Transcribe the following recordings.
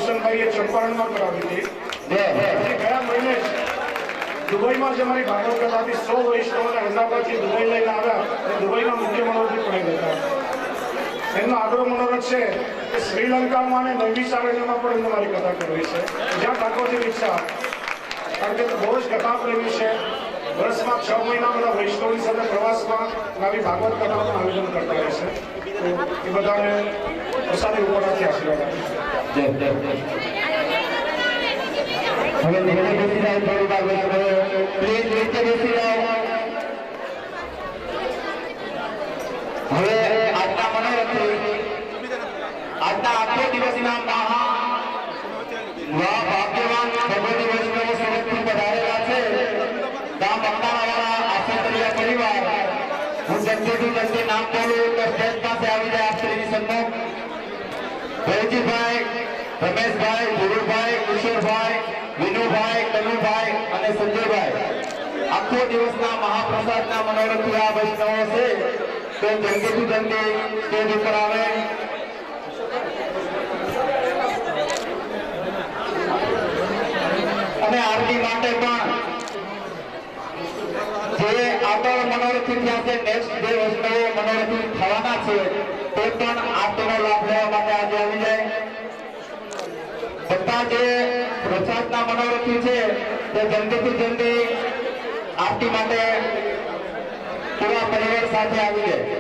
રોશનભાઈએ ચંપારણમાં કરાવી હતી. ગયા મહિને દુબઈમાં જે મારી ભાગવત કથાથી 100 વૈષ્ણવોને અમદાવાદથી દુબઈ લઈને આવ્યા અને દુબઈના મુખ્ય મનોરથી પડી હતા. એમનો આગળ મનોરથ છે કે શ્રીલંકામાં અને નૈમિષારણ્યમાં પણ એમને મારી કથા કરવી છે, જ્યાં ઠાકોરજીની ઈચ્છા. કારણ કે બહુ જ કથા પ્રેમી છે. વર્ષમાં 6 મહિના બધા વૈષ્ણવની સાથે પ્રવાસમાં આવી ભાગવત કથાનું આયોજન કરતા રહે છે. એ બધાને પ્રસાદી ઉપરથી આશીર્વાદ આપે છે. હવે નીચે બેસી જાઓ, થોડી વાર વૈષ્ણવો પ્લીઝ નીચે બેસી જાઓ. હવે આજના મનોરથથી આજના આખો દિવસના ભાગ્યવાન ભગવતી વૈષ્ણવો સુરતથી પધારેલા છે. ગામ અમદાવાદના આસંતરિયા પરિવાર. હું જલ્દી નામ બોલું તો સ્ટેજ પાસે આવી જાય આપ શ્રીની સન્મુખ. ભૈજીભાઈ, રમેશભાઈ, ગુરુભાઈ, કિશોરભાઈ, વિનુભાઈ, કનુભાઈ અને સંજયભાઈ. આખો દિવસના મહાપ્રસાદના મનોરથથી આ વૈષ્ણવો છે તો જલ્દી સ્ટેજ ઉપર આવે. અને આરતી માટે પણ જે આગળ મનોરથી થયા છે, નેક્સ્ટ જે વૈષ્ણવો મનોરથી થવાના છે તે પણ આરતીનો લાભ લેવા માટે આજે આવી જાય. બધા જે પ્રસાદના મનોરથી છે તે જલ્દી આરતી માટે પૂરા પરિવાર સાથે આવી જાય.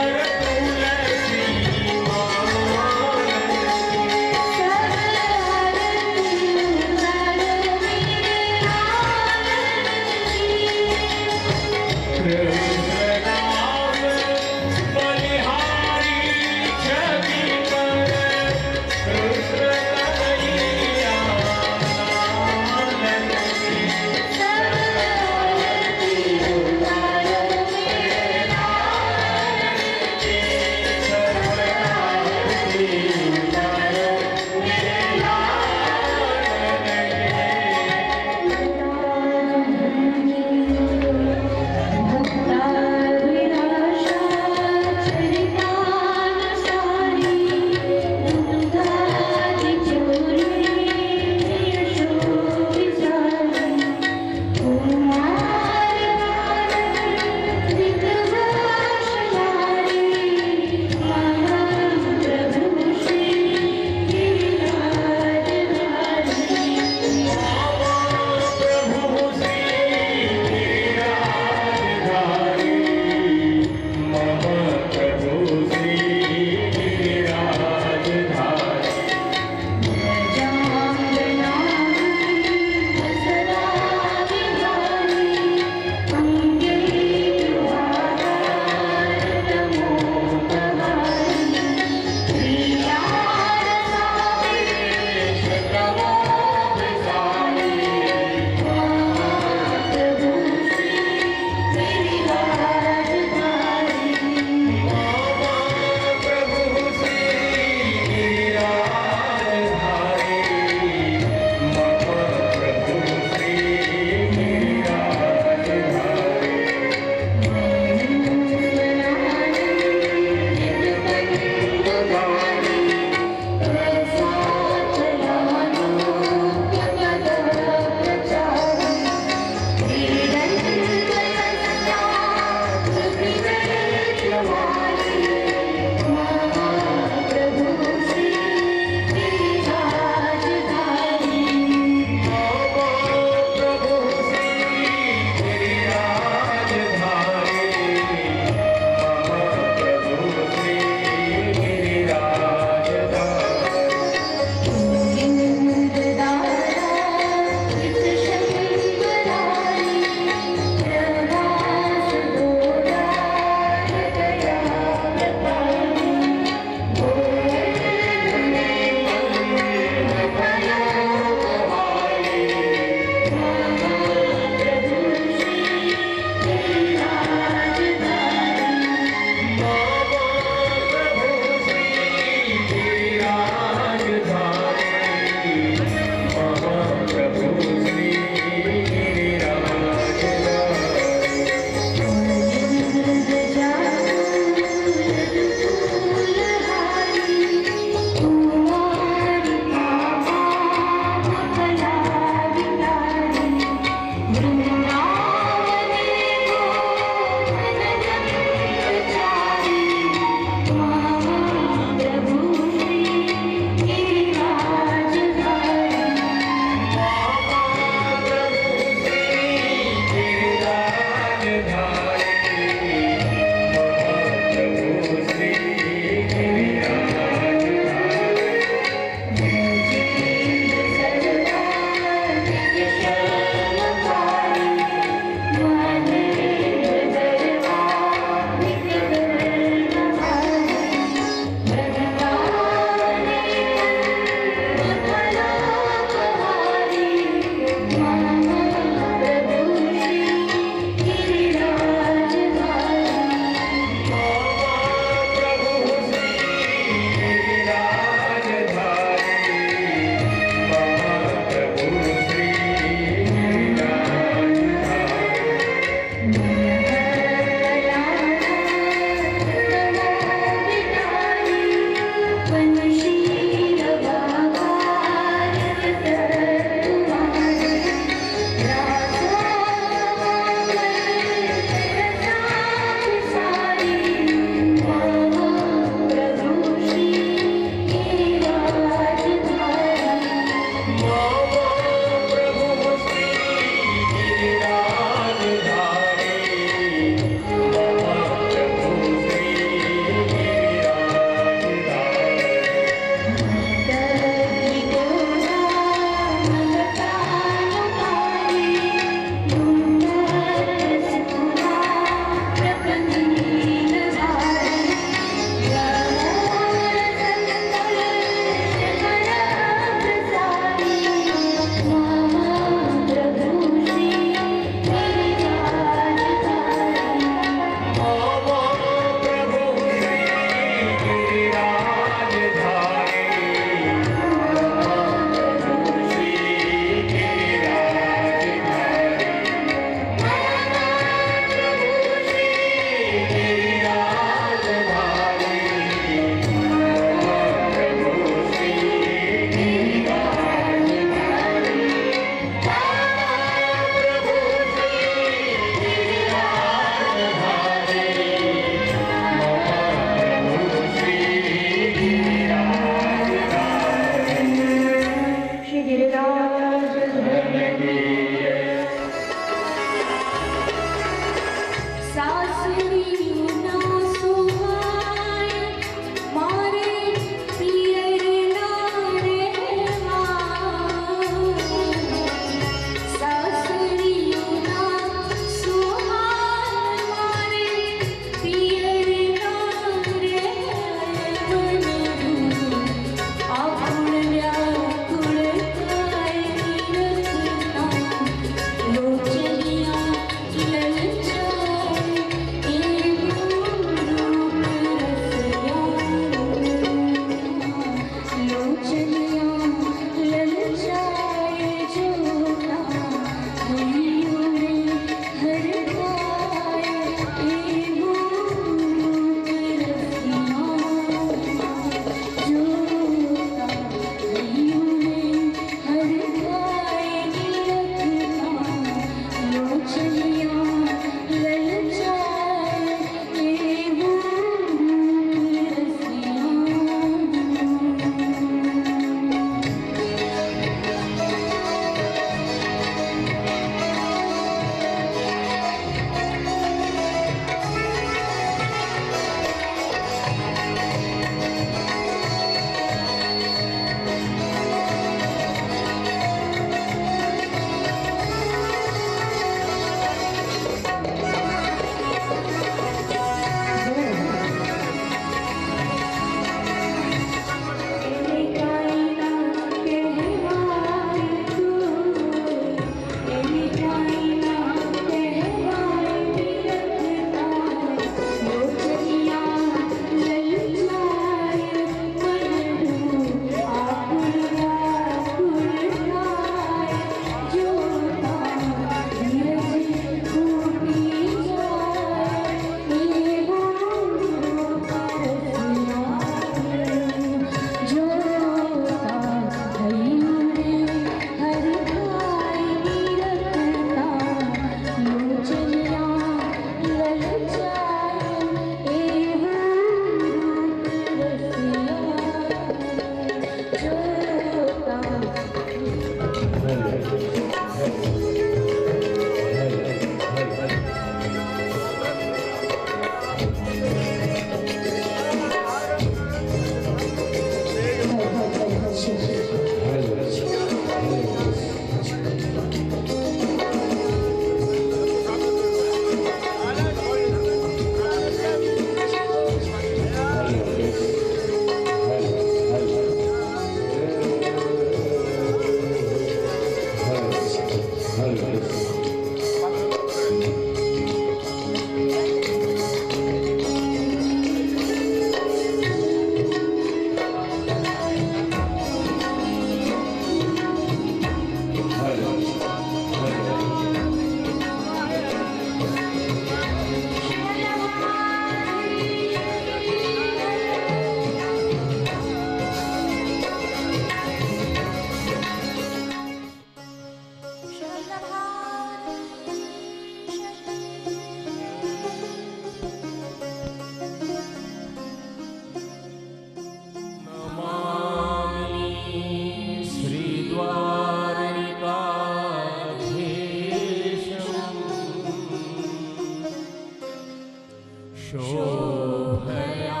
शोभया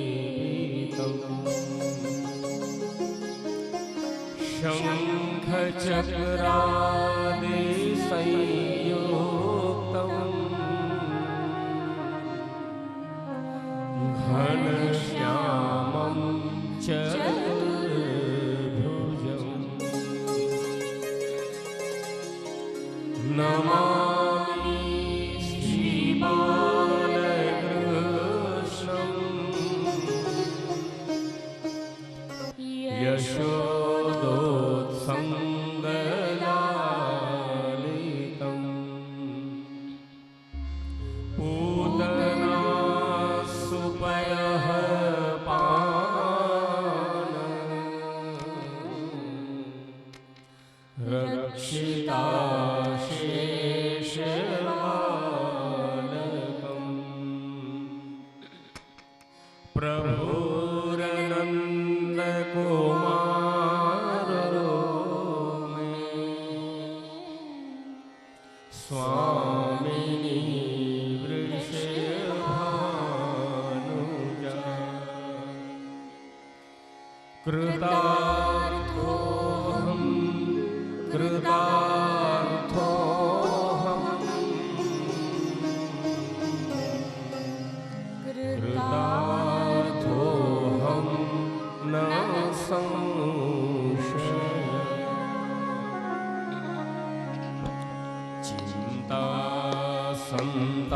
नित्यसेवितम् शङ्खचक्रादि संयुक्तम् घनश्यामं चतुर्भुजम् नमामि श्रीबालकृष्णम् यशोदोत्सङ्गलालितम् पूतना सुपयः पान रक्षिता शेषबालकम् प्रभुरनन्दकुमारो मे स्वामिनी वृषभानुजा कृतार्थोऽहं कृतार्थोऽहं न संशयः चिन्ता सन्तापहन्ता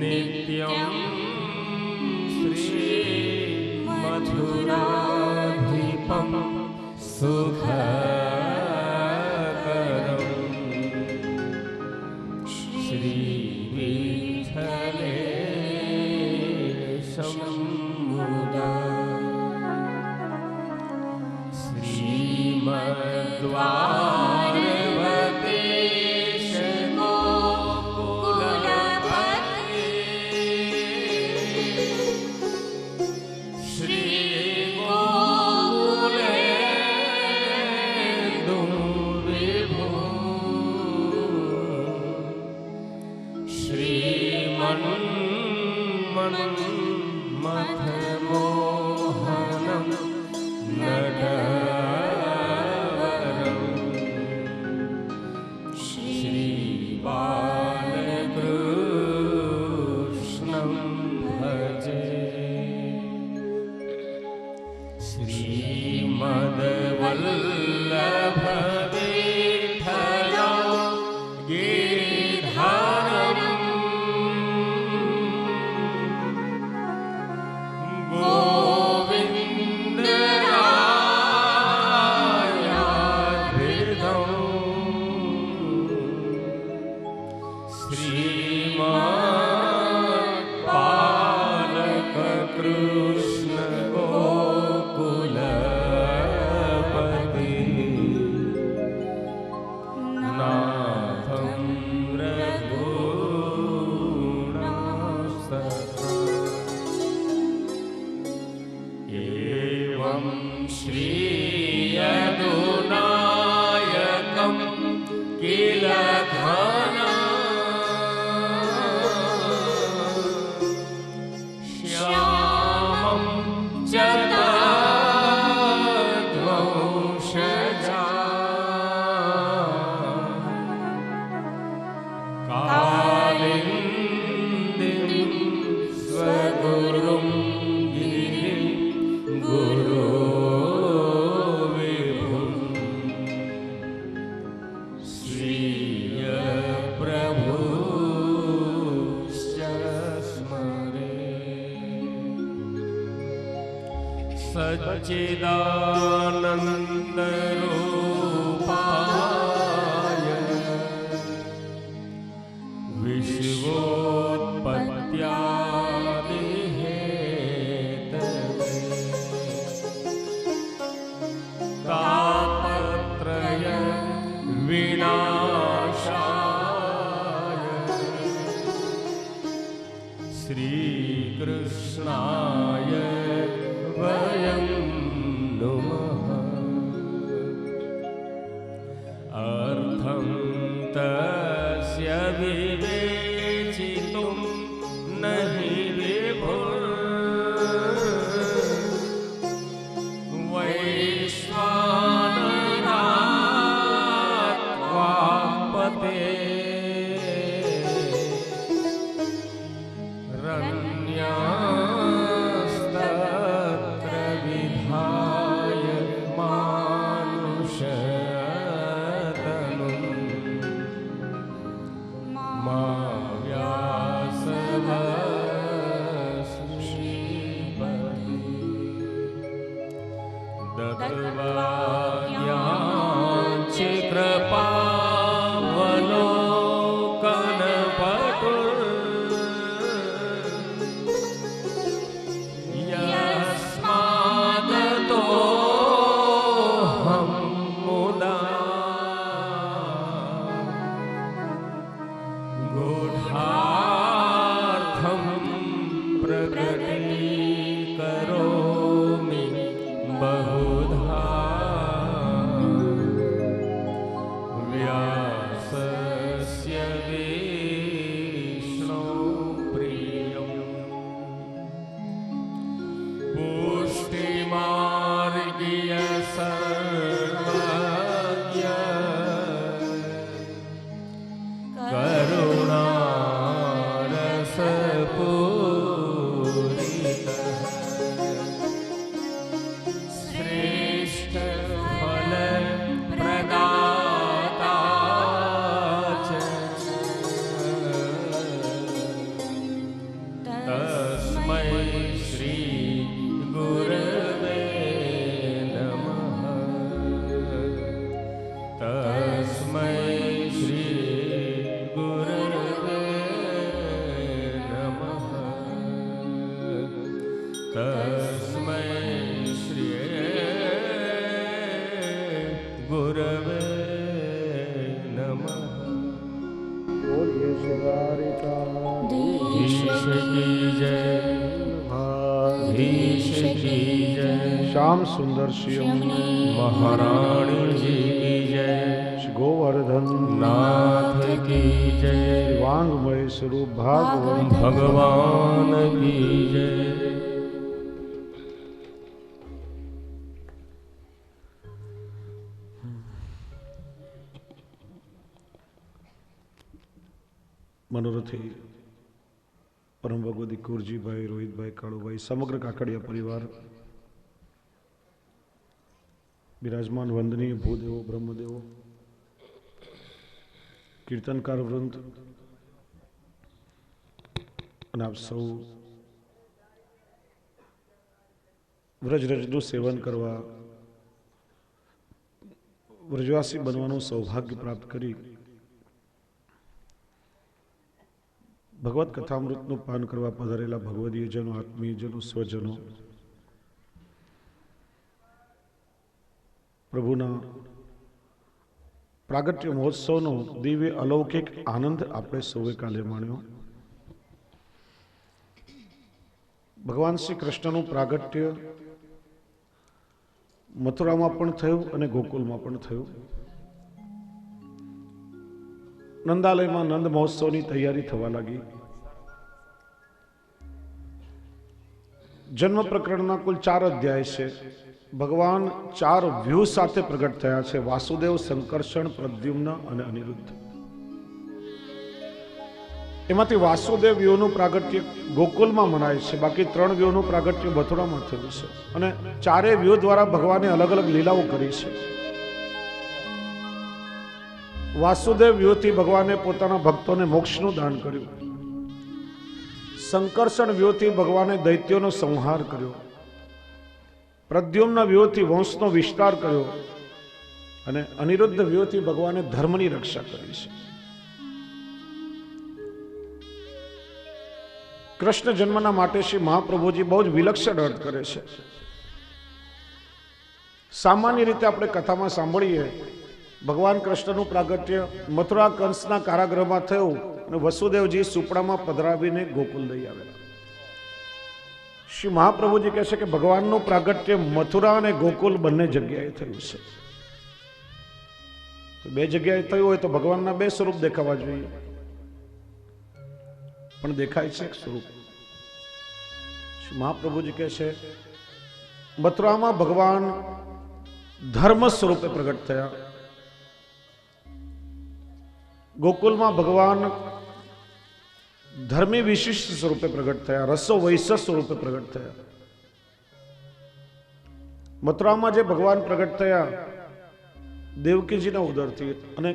नित्यं श्रीमथुराधिपं सुखकरं श्रीविठ्ठलेशं मन्मथमोहनं नटवरं श्रीबालकृष्णं भजे। श्रीमद्वल्लभ विठ्ठलं गिरिधरं गोविन्दरायाधृतं श्रीमत्पालककृष्ण गोकुलपति नाथं रघुनाथं एवं श्री यदुनायकं किल घनं श्यामं च तद्वंशजा कालिन्दिं स्वगुरुं गिरिं गुरुविभुं श्रियप्रभुश्च स्मरे। सच्चिदानन्दरूपाय विश्वोत्पत्त्यादिहेतवे तापत्रय विनाशाय श्रीकृष्णाय वयं नुमः। अर्थं तस्य विवेचितुं नहि विभुः वैश्वानरात्वापते रण्यास्तत्र विधाय मानुषतनुं मा व्यासवश्रीपति दत्त्वा याचिकृपावलोकनपटुर् यस्मादतोऽहं मुदा गूढार्थं प्रकटीकरोमि बहुधा व्यासस्य विष्णो प्रियम् पुष्टिमार्गीय सर्वज्ञ करुणारसपूरितः श्रेष्ठ फलप्रदाता च तस्मै श्री गुरवे नमः। तस्मै श्री गुरवे नमः। तस्मै श्री गुरवे नमः। धीश की जय, धीश की जय, श्याम सुंदर श्री महारानी जी की जय। श्री ગોવર્ધન नाथ की जय વાંગમય સ્વરૂપ ભાગવત भगवान की जय મનોરથી પરમ ભગવતી કુરજીભાઈ, રોહિતભાઈ, કાળુભાઈ, સમગ્ર કાકડિયા પરિવાર, બિરાજમાન વંદનીય ભૂદેવો, બ્રહ્મદેવો, કીર્તનકાર વૃંદ અને આપ સૌ વ્રજરજનું સેવન કરવા, વ્રજવાસી બનવાનું સૌભાગ્ય પ્રાપ્ત કરી ભગવત કથામૃતનું પાન કરવા પધારેલા ભગવદીયજનો, આત્મીયજનો, સ્વજનો, પ્રભુના પ્રાગટ્ય મહોત્સવનો દિવ્ય અલૌકિક આનંદ આપણે સૌએ કાલે માણ્યો. ભગવાન શ્રી કૃષ્ણનું પ્રાગટ્ય મથુરામાં પણ થયું અને ગોકુલમાં પણ થયું. નંદાલયમાં નંદ મહોત્સવની તૈયારી થવા લાગી. જન્મ પ્રકરણના કુલ 4 અધ્યાય છે. ભગવાન 4 વ્યૂહ સાથે પ્રગટ થયા છે: વાસુદેવ, સંકર્ષણ, પ્રદ્યુમ્ન અને અનિરુદ્ધ. એમાંથી વાસુદેવ વ્યૂહનું પ્રાગટ્ય ગોકુલમાં મનાય છે, બાકી 3 વ્યૂહનું પ્રાગટ્ય મથુરામાં થયું છે. અને 4 વ્યૂહ દ્વારા ભગવાને અલગ અલગ લીલાઓ કરી છે. વાસુદેવ વ્યૂહથી ભગવાને પોતાના ભક્તોને મોક્ષનું દાન કર્યું. સંકર્ષણ વ્યૂહથી ભગવાને દૈત્યોનો સંહાર કર્યો. પ્રદ્યુમ્ન વ્યૂહથી વંશનો વિસ્તાર કર્યો. અને અનિરુદ્ધ વ્યૂહથી ભગવાને ધર્મની રક્ષા કરી છે. કૃષ્ણ જન્મના માટે શ્રી મહાપ્રભુજી બહુ જ વિલક્ષણ અર્થ કરે છે. સામાન્ય રીતે આપણે કથામાં સાંભળીએ, ભગવાન કૃષ્ણનું પ્રાગટ્ય મથુરા કંસના કારાગૃહમાં થયું અને વસુદેવજી સુપડામાં પધરાવીને ગોકુલ લઈ આવેલા. શ્રી મહાપ્રભુજી કહે છે કે ભગવાનનું પ્રાગટ્ય મથુરા અને ગોકુલ બંને જગ્યાએ થયું છે. 2 જગ્યાએ થયું હોય તો ભગવાનના 2 સ્વરૂપ દેખાવા જોઈએ, પણ દેખાય છે એક સ્વરૂપ. શ્રી મહાપ્રભુજી કહે છે મથુરામાં ભગવાન ધર્મ સ્વરૂપે પ્રગટ થયા, ગોકુલમાં ભગવાન ધર્મી વિશિષ્ટ સ્વરૂપે પ્રગટ થયા, રસો વૈશ સ્વરૂપે પ્રગટ થયા. મથુરામાં જે ભગવાન પ્રગટ થયા દેવકીજીના ઉદરથી, અને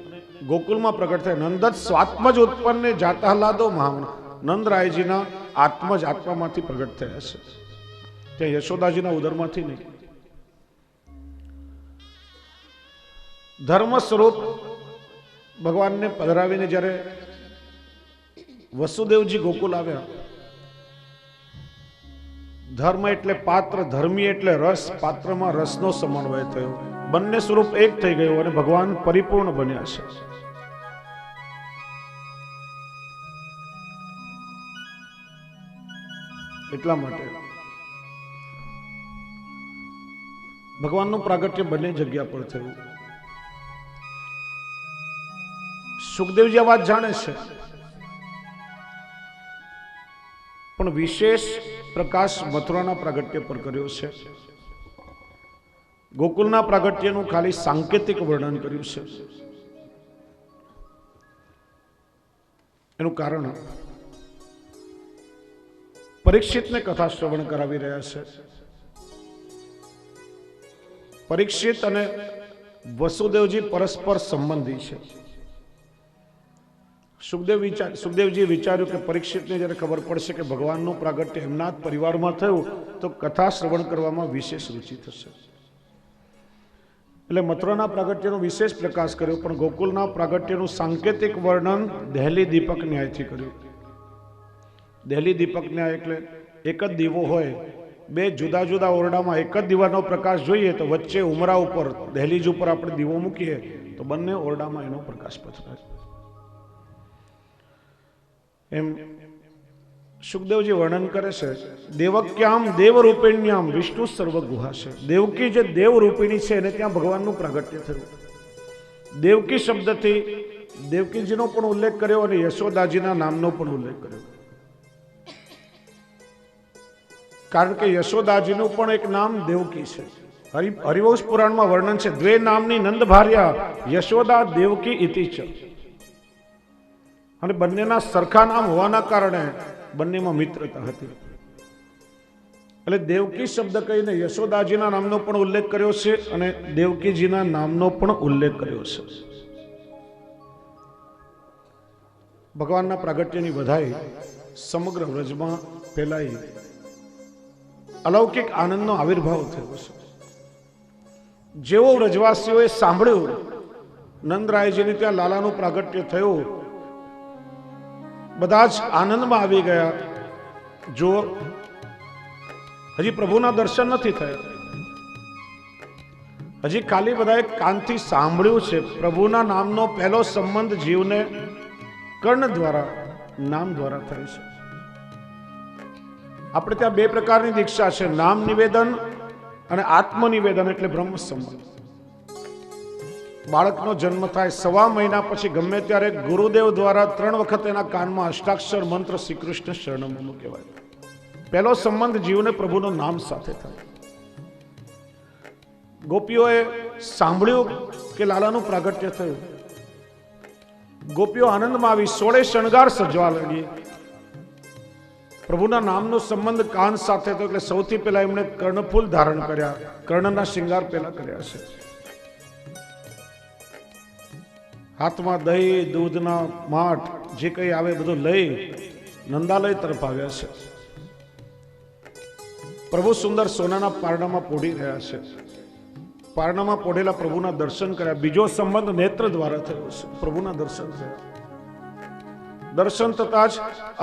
ગોકુલમાં પ્રગટ થયા નંદત સ્વાત્મજ ઉત્પન્ને જાતાહલાદો મહામણા, નંદરાયજીના આત્મજ આત્મામાંથી પ્રગટ થયા છે, ત્યાં યશોદાજીના ઉદરમાંથી નહીં. ધર્મ સ્વરૂપ ભગવાનને પધરાવીને જ્યારે વસુદેવજી ગોકુલ આવ્યા, ધર્મ એટલે પાત્ર, ધર્મી એટલે રસ, પાત્રમાં રસનો સમન્વય થયો, બંને સ્વરૂપ એક થઈ ગયું અને ભગવાન પરિપૂર્ણ બન્યા છે. એટલા માટે ભગવાનનું પ્રાગટ્ય બંને જગ્યા પર થયું. સુખદેવજી આ વાત જાણે છે, પણ વિશેષ પ્રકાશ મથુરાના પ્રાગટ્ય પર કર્યો છે. ગોકુલના પ્રાગટ્યનું ખાલી સાંકેતિક વર્ણન કર્યું છે. એનું કારણ પરીક્ષિતને કથા શ્રવણ કરાવી રહ્યા છે. પરીક્ષિત અને વસુદેવજી પરસ્પર સંબંધી છે. સુખદેવજી વિચાર્યું કે પરીક્ષિતને જ્યારે ખબર પડશે કે ભગવાનનું પ્રાગટ્ય એમના જ પરિવારમાં થયું તો કથા શ્રવણ કરવામાં વિશેષ રુચિ થશે. એટલે મથુરાના પ્રાગટ્યનો વિશેષ પ્રકાશ કર્યો, પણ ગોકુલના પ્રાગટ્યનું સાંકેતિક વર્ણન દહેલી દીપક ન્યાયથી કર્યું. દહેલી દીપક ન્યાય એટલે એક જ દીવો હોય, 2 જુદા જુદા ઓરડામાં એક જ દીવાનો પ્રકાશ જોઈએ તો વચ્ચે ઉમરા ઉપર, દહેલીજ ઉપર આપણે દીવો મૂકીએ તો બંને ઓરડામાં એનો પ્રકાશ પથરાય. એમ સુખદેવજી વર્ણન કરે છે, દેવક્યામ દેવરૂપિણ્યામ વિષ્ણુ સર્વગુહા છે. દેવકી જે દેવરૂપિણી છે એને ત્યાં ભગવાનનું પ્રાગટ્ય થયું. દેવકી શબ્દથી દેવકીજીનો પણ ઉલ્લેખ કર્યો અને યશોદાજીના નામનો પણ ઉલ્લેખ કર્યો. કારણ કે યશોદાજીનું પણ એક નામ દેવકી છે. હરિવંશ પુરાણમાં વર્ણન છે, દ્વે નામની નંદ ભાર્યા યશોદા દેવકી ઇતિ છે. અને બંનેના સરખા નામ હોવાના કારણે બંનેમાં મિત્રતા હતી. એટલે દેવકી શબ્દ કહીને યશોદાજીના નામનો પણ ઉલ્લેખ કર્યો છે અને દેવકીજીના નામનો પણ ઉલ્લેખ કર્યો છે. ભગવાનના પ્રાગટ્યની વધાઈ સમગ્ર વ્રજમાં ફેલાઈ અલૌકિક આનંદનો આવિર્ભાવ થયો છે. જેવો વ્રજવાસીઓએ સાંભળ્યું નંદરાયજીની ત્યાં લાલાનું પ્રાગટ્ય થયું, બધા જ આનંદમાં આવી ગયા. જો હજી પ્રભુના દર્શન નથી થયા, હજી ખાલી બધાએ કાનથી સાંભળ્યું છે. પ્રભુના નામનો પહેલો સંબંધ જીવને કર્ણ દ્વારા, નામ દ્વારા થાય છે. આપણે ત્યાં બે પ્રકારની દીક્ષા છે, નામ નિવેદન અને આત્મનિવેદન એટલે બ્રહ્મ સંબંધ. બાળકનો જન્મ થાય 1.5 મહિના પછી ગમે ત્યારે ગુરુદેવ દ્વારા 3 વખત એના કાનમાં અષ્ટાક્ષર મંત્ર શ્રી કૃષ્ણ શરણમ કહેવાય. પહેલો સંબંધ જીવને પ્રભુનું નામ સાથે થાય. ગોપીઓએ સાંભળ્યું કે લાલાનું પ્રાગટ્ય થયું. ગોપીઓ આનંદમાં આવી 16 શણગાર સજવા લાગી. પ્રભુના નામનો સંબંધ કાન સાથે થયો એટલે સૌથી પહેલા એમણે કર્ણફૂલ ધારણ કર્યા. કર્ણના શિંગાર પહેલા કર્યા છે. હાથમાં દહીં, દૂધના માઠ જે કંઈ આવે બધું લઈ નંદાલય તરફ આવ્યા છે. પ્રભુ સુંદર સોનાના પારણામાં પોઢી રહ્યા છે. પારણામાં પોઢેલા પ્રભુના દર્શન કર્યા. બીજો સંબંધ નેત્ર દ્વારા થયો છે. પ્રભુના દર્શન થયા. દર્શન થતા જ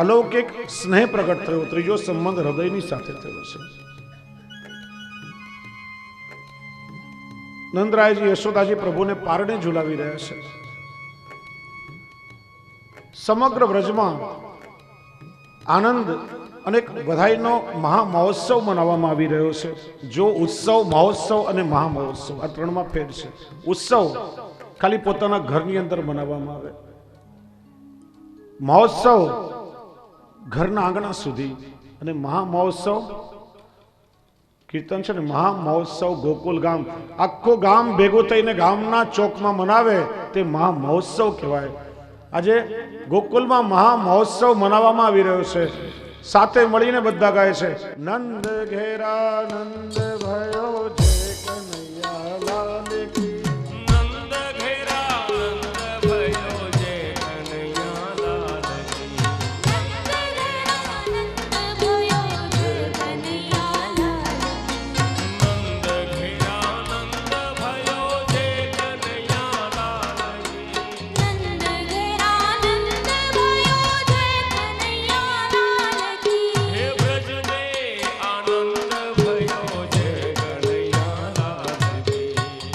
અલૌકિક સ્નેહ પ્રગટ થયો. ત્રીજો સંબંધ હૃદયની સાથે થયો છે. નંદરાયજી યશોદાજી પ્રભુને પારણે ઝુલાવી રહ્યા છે. સમગ્ર વ્રજમાં આનંદ અને વધાઈનો મહામહોત્સવ મનાવવામાં આવી રહ્યો છે. જો ઉત્સવ, મહોત્સવ અને મહામહોત્સવ આ ત્રણમાં ફેર છે. ઉત્સવ ખાલી પોતાના ઘરની અંદર મનાવવામાં આવે, મહોત્સવ ઘરના આંગણા સુધી, અને મહામહોત્સવ કીર્તન છે ને, મહામહોત્સવ ગોકુલ ગામ, આખું ગામ ભેગું થઈને ગામના ચોકમાં મનાવે તે મહામહોત્સવ કહેવાય. આજે ગોકુલમાં મહામહોત્સવ મનાવવામાં આવી રહ્યો છે. સાથે મળીને બધા ગાય છે, નંદ ઘેરા નંદ ભયો જય કનૈયા લાલ કી. નંદ ઘેરા નંદ ભયો જય કનૈયા લાલ કી. નંદ ભયો જય કનૈયા લાલ નંદ ઘેરા નંદ ભયો જય કનૈયા લાલ કી. નંદ ઘેરા નંદ ભયો જય કનૈયા લાલ કી. હે બ્રજ ને આનંદ ભયો જય કનૈયા લાલ કી.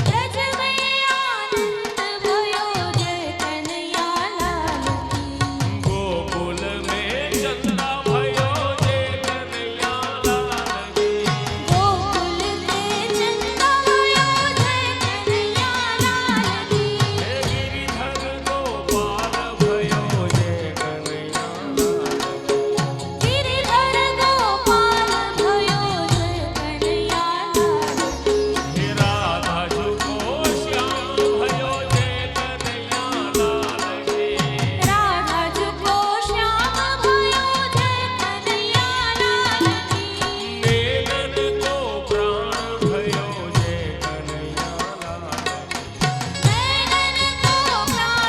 વ્રજ મે આનંદ ભયો જય કનૈયા લાલ કી. ગોકુલ મે ચંદા ભયો જય કનૈયા લાલ કી. ગોકુલ તે ચંદા ભયો જય કનૈયા લાલ કી. હે ગિરિધર ગોપાલ ભયો જય કનૈયા લાલ કી. ગિરિધર ગોપાલ ભયો જય કનૈયા લાલ કી. હે રાધા જુગો શ્યામ ભયો જય કનૈયા લાલ કી. રાધા જુગો શ્યામ ભયો જય કનૈયા લાલ કી. નેનન કો પ્રાણ ભયો જય કનૈયા લાલ કી. નૈનન કો પ્રાણ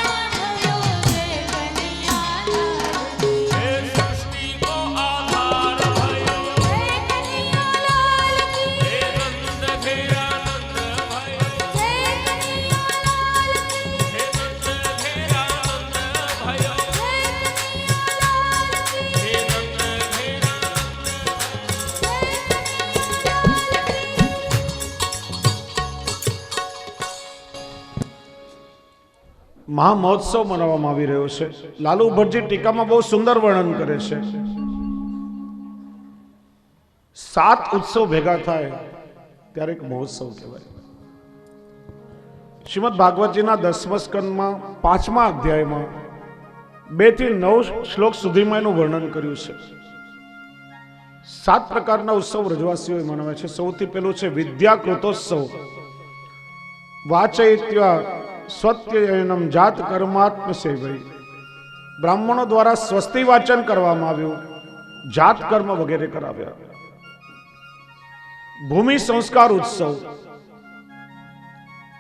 ભયો જય કનૈયા લાલ કી. હે સૃષ્ટિ કો આધાર ભયો જય કનૈયા લાલ કી. હે નંદ ઘેરા નંદ ભયો જય કનૈયા લાલ કી. હે નંદ ઘેરા નંદ ભયો જય કનૈયા લાલ કી. હે નંદ ઘેરા મહામહોત્સવ મનાવવામાં આવી રહ્યો છે. લાલુ ભટ્ટજી ટીકામાં બહુ સુંદર વર્ણન કરે છે. 7 ઉત્સવ ભેગા થાય ત્યારે એક મહોત્સવ કહેવાય. શ્રીમદ ભાગવતજીના 10મા સ્કંદમાં 5મા અધ્યાયમાં 2 થી 9 શ્લોક સુધીમાં એનું વર્ણન કર્યું છે. 7 પ્રકારના ઉત્સવ વ્રજવાસીઓએ મનાવ્યા છે. સૌથી પહેલું છે વિદ્યાકૃતોત્સવ. વાચયિત્વા સ્વત્યયનમ જાત કર્માત્મ સેવૈ. બ્રાહ્મણો દ્વારા સ્વસ્તિ વાચન કરવામાં આવ્યું, જાત કર્મ વગેરે કરાવ્યા. ભૂમિ સંસ્કાર ઉત્સવ.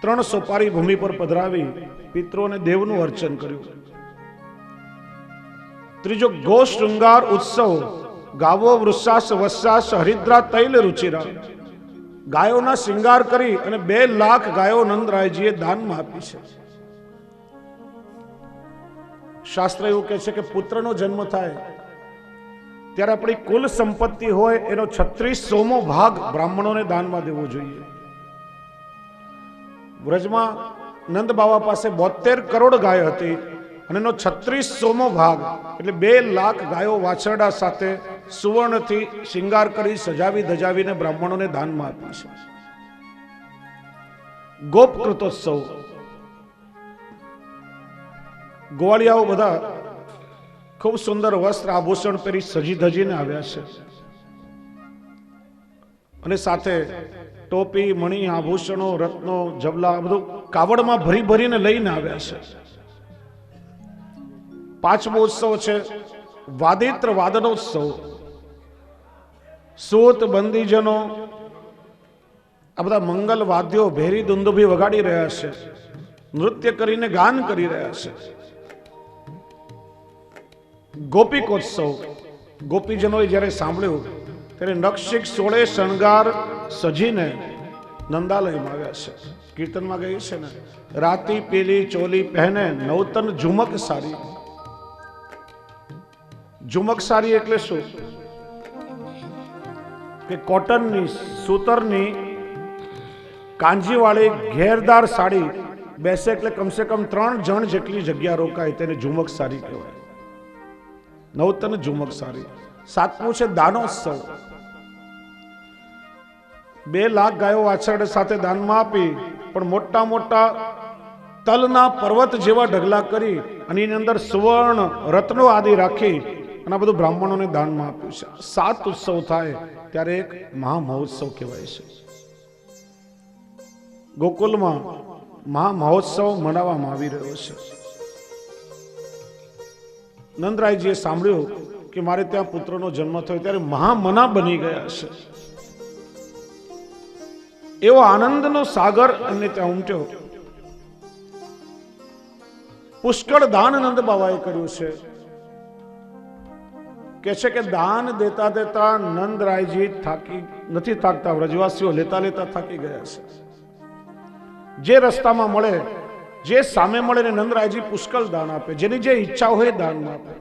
3 સોપારી ભૂમિ પર પધરાવી પિતૃઓને દેવનું અર્ચન કર્યું. ત્રીજો ગો શૃંગાર ઉત્સવ. ગાવો વૃષાસ વત્સાસ હરિદ્રા તૈલ રુચિરા. ગાયોના શૃંગાર કરી અને 2 લાખ ગાયો નંદરાયજીએ દાનમાં આપી છે. શાસ્ત્ર એવું કહે છે કે પુત્રનો જન્મ થાય ત્યારે આપણી કુલ સંપત્તિ હોય એનો 36મો ભાગ બ્રાહ્મણોને દાનમાં દેવો જોઈએ. વ્રજમાં નંદ બાવા પાસે 72 કરોડ ગાય હતી અને એનો 36મો ભાગ એટલે 2 લાખ ગાયો વાછરડા સાથે સુવર્ણથી શિંગાર કરી સજાવી ધજાવીને બ્રાહ્મણોને દાનમાં આપી છે. ગોપકૃતોત્સવ. ગોવાળિયાઓ બધા ખૂબ સુંદર વસ્ત્ર આભૂષણ પહેરી સજી ધજીને આવ્યા છે અને સાથે ટોપી મણી આભૂષણો રત્નો જબલા બધું કાવડમાં ભરી ભરીને લઈને આવ્યા છે. 5મો ઉત્સવ છે વાદિત્ર વાદનોત્સવ. સૂત બંદીજનો આ બધા મંગલ વાદ્યો ભેરી દુંદુભી વગાડી રહ્યા છે, નૃત્ય કરીને ગાન કરી રહ્યા છે. ગોપિકોત્સવ. ગોપીજનોએ જ્યારે સાંભળ્યું ત્યારે નક્ષિક 16 શણગાર સજીને નંદાલયમાં આવ્યા છે. કીર્તનમાં ગયું છે ને, રાતી પીલી ચોલી પહેને નવતન ઝુમક સારી. ઝુમક સારી એટલે શું? કે કોટનની સૂતરની કાંજીવાળી ઘેરદાર સાડી બેસે એટલે કમસે કમ 3 જણ જેટલી જગ્યા રોકાય, તેને ઝુમક સારી કહેવાય. નવતન ઝુમક સારી. 7મું છે દાનોત્સવ. 2 લાખ ગાયો વાછરડ સાથે દાનમાં આપી, પણ મોટા મોટા તલના પર્વત જેવા ઢગલા કરી અને એની અંદર સુવર્ણ રત્નો આદિ રાખી અને આ બધું બ્રાહ્મણોને દાનમાં આપ્યું છે. 7 ઉત્સવ થાય ત્યારે એક મહામહોત્સવ કહેવાય છે. ગોકુલમાં મહામહોત્સવ મનાવવામાં આવી રહ્યો છે. નંદરાયજીએ સાંભળ્યું કે મારે ત્યાં પુત્રનો જન્મ થયો ત્યારે મહામના બની ગયા છે. એવો આનંદનો સાગર એમને ત્યાં ઉમટ્યો. પુષ્કળ દાન નંદ બાવાએ કર્યું છે. કે છે કે દાન દેતા દેતા નંદરાયજી નથી થાકતા, વ્રજવાસીઓ લેતા લેતા થાકી ગયા છે. જે રસ્તામાં મળે, જે સામે મળે ને નંદરાયજી પુષ્કળ દાન આપે, જેની જે ઈચ્છા હોય દાન આપે.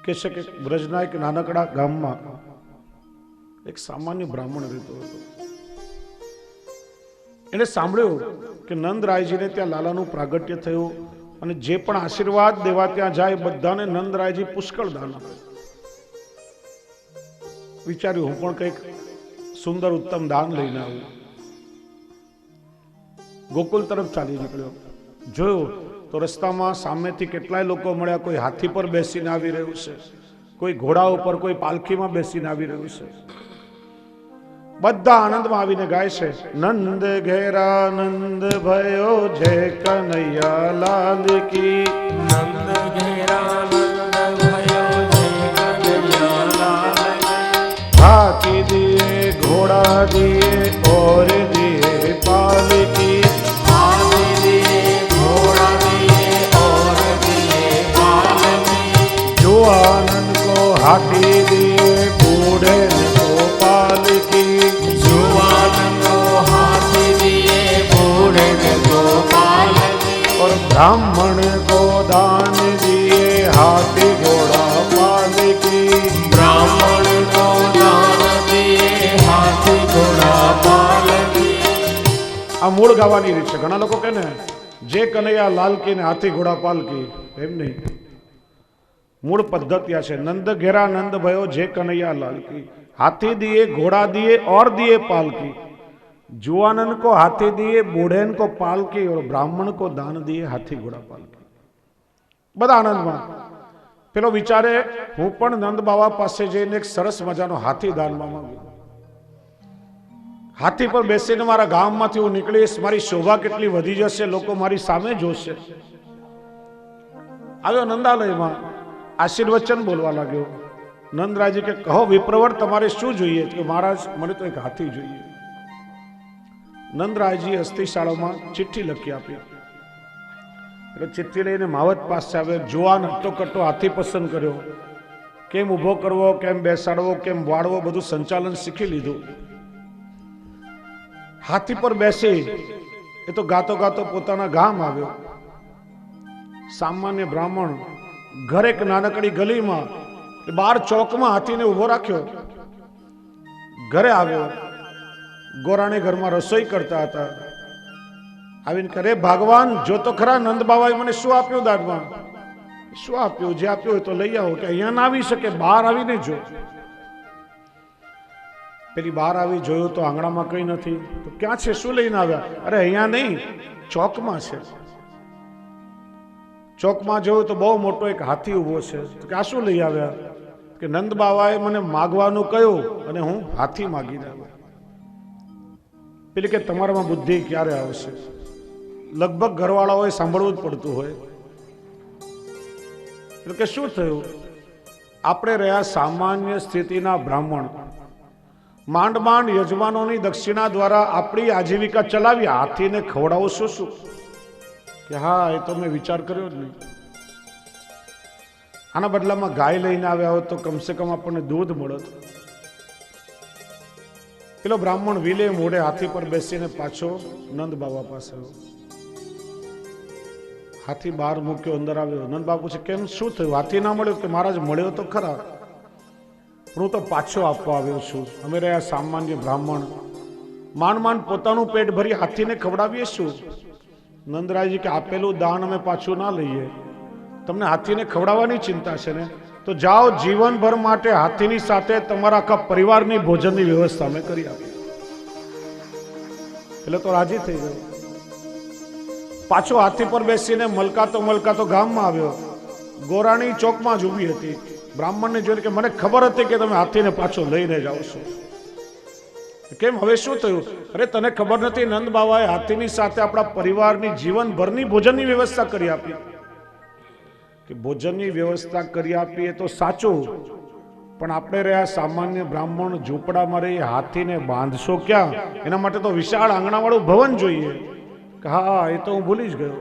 કે છે કે વ્રજના એક નાનકડા ગામમાં એક સામાન્ય બ્રાહ્મણ રહેતો હતો. એને સાંભળ્યું કે નંદરાયજીને ત્યાં લાલાનું પ્રાગટ્ય થયું અને જે પણ આશીર્વાદ દેવા ત્યાં જાય બધાને નંદરાયજી પુષ્કળ દાન આપે. વિચાર્યું હું પણ કંઈક સુંદર ઉત્તમ દાન લઈને આવું. ગોકુલ તરફ ચાલી નીકળ્યો. જોયું તો રસ્તામાં સામેથી કેટલાય લોકો મળ્યા. કોઈ હાથી પર બેસીને આવી રહ્યું છે, કોઈ ઘોડા ઉપર, કોઈ પાલખીમાં બેસીને આવી રહ્યું છે. બધા આનંદમાં આવીને ગાય છે, નંદ ઘેરા નંદ ભયો જય કનૈયા લાલ કી. નંદ ઘેરા નંદ ભયો જય કનૈયા લાલ કી. હાથી દિએ ઘોડા દિએ ઓર દિએ પાલકી. હાથી દિએ ઘોડા દિએ ઓર દિએ પાલકી. જો આનંદ को हाथी दिए बूढ़े को पालकी. जुआन को हाथी दिए बूढ़े को पालकी. और ब्राह्मण को दान दिए हाथी घोड़ा पालकी. ब्राह्मण को दान दिए हाथी घोड़ा पालकी. આ મૂળ ગાવાની રીત છે. ઘણા લોકો કહે ને જે કનૈયા લાલ કી ને હાથી ઘોડા પાલકી, એમ નહીં. મૂળ પદ્ધતિ આ છે, નંદ ઘેરા નંદ ભયો જે કનૈયા લાલ કી. हाथी दिए, घोड़ा दिए और दिए पालकी। जुआनन को हाथी दिए, बूढ़ेन को पालकी और ब्राह्मण को दान दिए हाथी घोड़ा पालकी। બધા આનંદમાં. પેલો વિચારે હું પણ નંદ બાવા પાસે જઈને એક સરસ મજાનો હાથી દાનમાં માંગ્યો. હાથી પર બેસીને મારા ગામમાંથી હું નીકળીશ, મારી શોભા કેટલી વધી જશે, લોકો મારી સામે જોશે. આવ્યો નંદાલયમાં, આશીર્વચન બોલવા લાગ્યો. નંદરાયજી કે કહો વિપ્રવર તમારે શું જોઈએ? કે મહારાજ મને તો એક હાથી જોઈએ. નંદરાયજી હસ્તીશાળામાં ચિઠ્ઠી લખી આપી. એટલે ચિઠ્ઠી લઈને માવત પાસે આવે. જુવાન હટ્ટો કટ્ટો હાથી પસંદ કર્યો. કેમ ઊભો કરવો, કેમ બેસાડવો, કેમ વાળવો, બધું સંચાલન શીખી લીધું. હાથી પર બેસી એ તો ગાતો ગાતો પોતાના ગામ આવ્યો. સામાન્ય બ્રાહ્મણ ઘરે એક નાનકડી ગલીમાં બાર ચોકમાં હાથીને ઉભો રાખ્યો. ઘરે આવ્યો. ગોરાણી ઘરમાં રસોઈ કરતા હતા. આવીને કરે ભગવાન જો તો ખરા, નંદ બાવાએ મને શું આપ્યું દાનમાં? શું આપ્યું? જે આપ્યું હોય તો લઈ આવો. કે અહીંયા ના આવી શકે, બહાર આવીને જો. પેલી બહાર આવી જોયું તો આંગણામાં કઈ નથી. તો ક્યાં છે? શું લઈને આવ્યા? અરે અહીંયા નહીં, ચોકમાં છે. ચોકમાં જોયું તો બહુ મોટો એક હાથી ઉભો છે. તો કે આ શું લઈ આવ્યા? કે નંદ બાવાએ મને માગવાનું કહ્યું અને હું હાથી માગીને આવ્યો. પેલી કે તમારામાં બુદ્ધિ ક્યારે આવશે? લગભગ ઘરવાળાઓએ સાંભળવું જ પડતું હોય. એટલે કે શું થયું? આપણે રહ્યા સામાન્ય સ્થિતિના બ્રાહ્મણ, માંડ માંડ યજમાનોની દક્ષિણા દ્વારા આપણી આજીવિકા ચલાવી, હાથીને ખવડાવશો શું? કે હા, એ તો મેં વિચાર કર્યો જ નહીં. આના બદલામાં ગાય લઈને આવ્યા હોત તો કમસે કમ આપણને દૂધ મળત. પેલો બ્રાહ્મણ વિલે મોડે હાથી પર બેસીને પાછો નંદ બાવા પાસે આવ્યો. હાથી બહાર મૂક્યો, અંદર આવ્યો. નંદ બાબા પૂછે કેમ, શું થયું? હાથી ના મળ્યો? કે મહારાજ મળ્યો તો ખરા, પણ હું તો પાછો આપવા આવ્યો છું. અમે રહ્યા સામાન્ય બ્રાહ્મણ, માંડ માંડ પોતાનું પેટ ભરી હાથીને ખવડાવીએ શું? નંદરાયજી કે આપેલું દાન અમે પાછું ના લઈએ. તમને હાથીને ખવડાવવાની ચિંતા છે ને, તો જાઓ, જીવનભર માટે હાથીની સાથે તમારા આખા પરિવારની ભોજનની વ્યવસ્થા અમે કરી આપી. એટલે તો રાજી થઈ ગયો. પાછો હાથી પર બેસીને મલકાતો ગામમાં આવ્યો. ગોરાણી ચોકમાં જ ઊભી હતી. બ્રાહ્મણને જોઈને કે મને ખબર હતી કે તમે હાથીને પાછો લઈને જાઓ છો. કેમ, હવે શું થયું? અરે તને ખબર નથી, નંદ બાવાએ હાથીની સાથે આપણા પરિવારની જીવનભરની ભોજનની વ્યવસ્થા કરી આપી. કે ભોજનની વ્યવસ્થા કરી આપી એ તો સાચું, પણ આપણે રહ્યા સામાન્ય બ્રાહ્મણ, ઝૂંપડામાં રહી, હાથીને બાંધશો ક્યાં? એના માટે તો વિશાળ આંગણાવાળું ભવન જોઈએ. હા, એ તો હું ભૂલી જ ગયો.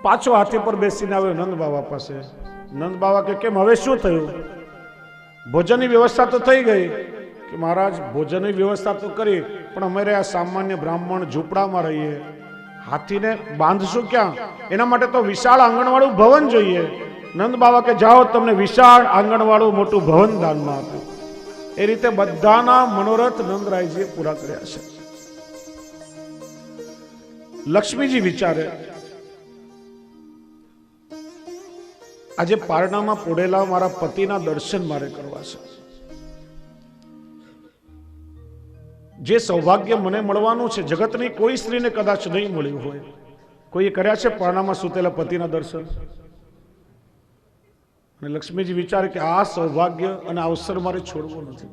પાછો હાથી પર બેસીને આવ્યો નંદ બાવા પાસે. નંદ બાવા કે કેમ, હવે શું થયું? ભોજનની વ્યવસ્થા તો થઈ ગઈ. કે મહારાજ ભોજનની વ્યવસ્થા તો કરી, પણ અમે રહ્યા સામાન્ય બ્રાહ્મણ, ઝૂંપડામાં રહીએ, હાથીને બાંધશું ક્યાં? એના માટે તો વિશાળ આંગણવાળું ભવન જોઈએ. નંદ બાવા કે જાઓ, તમને વિશાળ આંગણવાળું મોટું ભવન દાનમાં આપ્યું. એ રીતે બધાના મનોરથ નંદરાયજીએ પૂરા કર્યા છે. લક્ષ્મીજી વિચારે આજે પારણામાં પોડેલા મારા પતિના દર્શન મારે કરવા છે. જે સૌભાગ્ય મને મળવાનું છે, જગતની કોઈ સ્ત્રીને કદાચ નહીં મળ્યું હોય. કોઈએ કર્યા છે પારણામાં સૂતેલા પતિના દર્શન? અને લક્ષ્મીજી વિચારે કે આ સૌભાગ્ય અને અવસર મારે છોડવો નથી.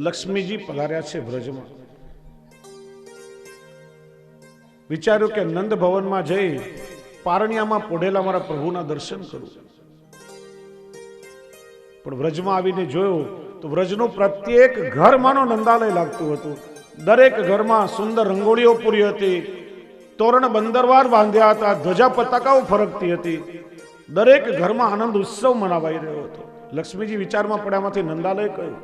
લક્ષ્મીજી પધાર્યા છે બ્રજમાં. વિચાર્યું કે નંદ ભવનમાં જઈ પારણિયામાં પોઢેલા મારા પ્રભુના દર્શન કરું. પણ વ્રજમાં આવીને જોયું તો વ્રજનું પ્રત્યેક ઘર માનો નંદાલય લાગતું હતું. દરેક ઘરમાં સુંદર રંગોળીઓ પૂરી હતી, તોરણ બંદરવાર બાંધ્યા હતા, ધ્વજા પતાકાઓ ફરકતી હતી. દરેક ઘરમાં આનંદ ઉત્સવ મનાવાઈ રહ્યો હતો. લક્ષ્મીજી વિચારમાં પડ્યામાંથી નંદાલય કયું?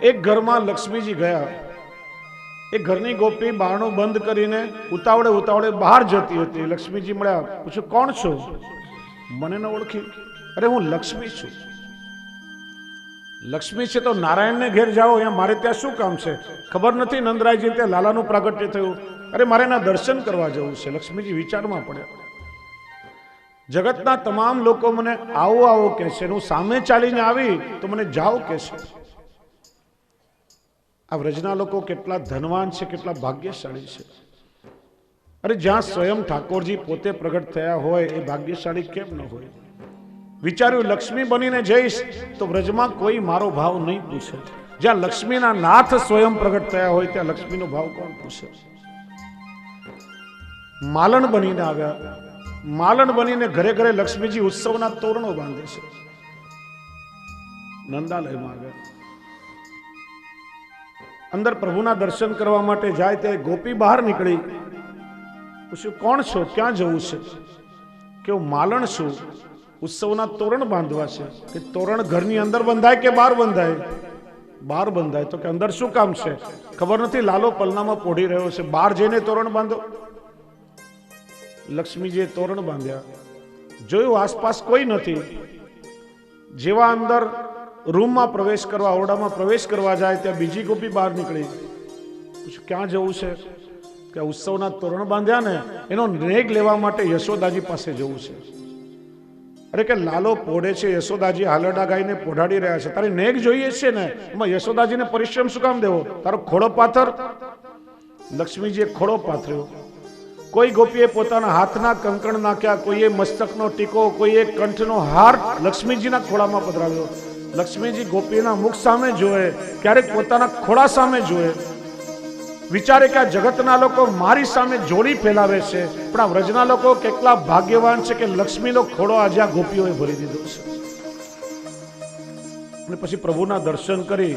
એક ઘરમાં લક્ષ્મીજી ગયા. એક ઘરની ગોપી બારણું બંધ કરીને ઉતાવળે બહાર જતી હતી. લક્ષ્મીજી મળ્યા, પૂછ્યું કોણ છો? મને ન ઓળખી? અરે હું લક્ષ્મી છું. લક્ષ્મી છે તો નારાયણને ઘેર જાઓ, અહીંયા મારે ત્યાં શું કામ છે? ખબર નથી નંદરાયજી ત્યાં લાલાનું પ્રાગટ્ય થયું? અરે મારે એના દર્શન કરવા જવું છે. લક્ષ્મીજી વિચારમાં પડ્યા. જગતના તમામ લોકો મને આવો આવો કહે છે, હું સામે ચાલીને આવી તો મને જાઓ કહે છે. આ વ્રજના લોકો કેટલા ધનવાન છે, કેટલા ભાગ્યશાળી છે. અરે જ્યાં સ્વયં ઠાકોરજી પોતે પ્રગટ થયા હોય એ ભાગ્યશાળી કેમ ન હોય? વિચાર્યું લક્ષ્મી બનીને જઈશ તો વ્રજમાં કોઈ મારો ભાવ નહીં પૂછે. જ્યાં લક્ષ્મીના નાથ સ્વયં પ્રગટ થયા હોય ત્યાં લક્ષ્મીનો ભાવ કોણ પૂછે? માલણ બનીને આવ્યા. માલણ બનીને ઘરે ઘરે લક્ષ્મીજી ઉત્સવના તોરણો બાંધે છે. નંદાલયમાં આવ્યા. અંદર પ્રભુના દર્શન કરવા માટે જાય ત્યારે ગોપી બહાર નીકળી. પૂછ્યું કોણ છો, ક્યાં જવું છે? કે હું માલણ છું, ઉત્સવના તોરણ બાંધવા છે. કે તોરણ ઘરની અંદર બંધાય કે બહાર બંધાય? બહાર બંધાય. તો કે અંદર શું કામ છે? ખબર નથી, લાલો પલનામાં પોઢી રહ્યો છે, બહાર જઈને તોરણ બાંધો. લક્ષ્મીજીએ તોરણ બાંધ્યા. જોયું આસપાસ કોઈ નથી. જેવા અંદર રૂમમાં પ્રવેશ કરવા, ઓરડામાં પ્રવેશ કરવા જાય ત્યાં બીજી ગોપી બહાર નીકળી. પૂછ્યું ક્યાં જવું છે? કે ઉત્સવના તોરણ બાંધ્યા ને એનો નેગ લેવા માટે યશોદાજી પાસે જવું છે. અરે કે લાલો પોઢે છે, યશોદાજી હાલરડા ગાઈને પોઢાડી રહ્યા છે, તારી નેગ જોઈએ છે ને, એમાં યશોદાજીને પરિશ્રમ શું કામ દેવો? તારો ખોડો પાથર. લક્ષ્મીજીએ ખોડો પાથર્યો. કોઈ ગોપીએ પોતાના હાથના કંકણ નાખ્યા, કોઈએ મસ્તકનો ટીકો, કોઈએ કંઠનો હાર લક્ષ્મીજીના ખોળામાં પધરાવ્યો. લક્ષ્મીજી ગોપીના મુખ સામે જોએ, ક્યારેક પોતાના ખોળા સામે જોએ. વિચારે કે આ જગતના લોકો મારી સામે જોડી ફેલાવે છે, પણ આ વ્રજના લોકો કેટલા ભાગ્યવાન છે કે લક્ષ્મીનો ખોળો આજે આ ગોપીઓએ ભરી દીધો છે. અને પછી પ્રભુના દર્શન કરી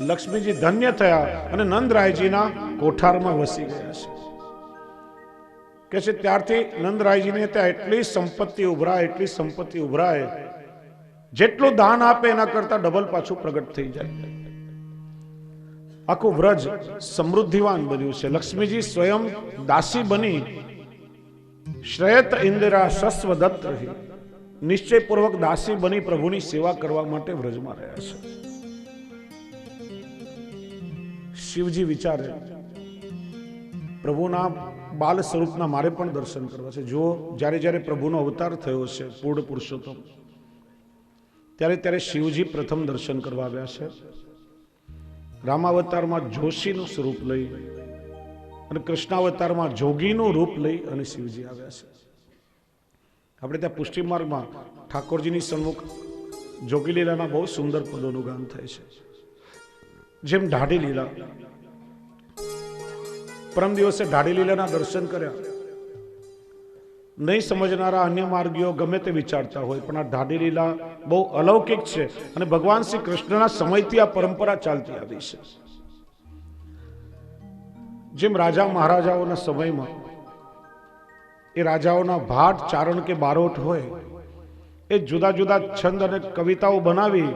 લક્ષ્મીજી ધન્ય થયા અને નંદરાયજીના કોઠારમાં વસી ગયા છે. કે છે ત્યારથી નંદરાયજીને ત્યાં એટલી સંપત્તિ ઉભરાય, એટલી સંપત્તિ ઉભરાય, જેટલું દાન આપે એના કરતા ડબલ પાછું પ્રગટ થઈ જાય. આખું વ્રજ સમૃદ્ધિવાન બન્યું છે. લક્ષ્મીજી સ્વયં દાસી બની શ્રેયત ઇન્દિરા શસ્વ દત્ત રહી, નિશ્ચયપૂર્વક દાસી બની પ્રભુની સેવા કરવા માટે વ્રજમાં રહ્યા છે. શિવજી વિચારે પ્રભુના બાલ સ્વરૂપના મારે પણ દર્શન કરવા છે. જો જ્યારે જ્યારે પ્રભુનો અવતાર થયો છે પૂર્ણ પુરુષોત્તમ, ત્યારે ત્યારે શિવજી પ્રથમ દર્શન કરવા આવ્યા છે. રામાવતારમાં જોશીનું સ્વરૂપ લઈ અને કૃષ્ણાવતારમાં જોગીનું રૂપ લઈ અને શિવજી આવ્યા છે. આપણે ત્યાં પુષ્ટિ માર્ગમાં ઠાકોરજીની સન્મુખ જોગી લીલાના બહુ સુંદર પદોનું ગાન થાય છે. જેમ ઢાઢી લીલા, પરમ દિવસે ઢાઢી લીલાના દર્શન કર્યા. નહીં સમજનારા અન્ય માર્ગીઓ ગમે તે વિચારતા હોય, પણ આ ઢાઢી લીલા બહુ અલૌકિક છે અને ભગવાન શ્રી કૃષ્ણના સમયથી આ પરંપરા ચાલતી આવી છે. જેમ રાજા મહારાજાઓના સમયમાં એ રાજાઓના ભાટ, ચારણ કે બારોટ હોય, એ જુદા જુદા છંદ અને કવિતાઓ બનાવી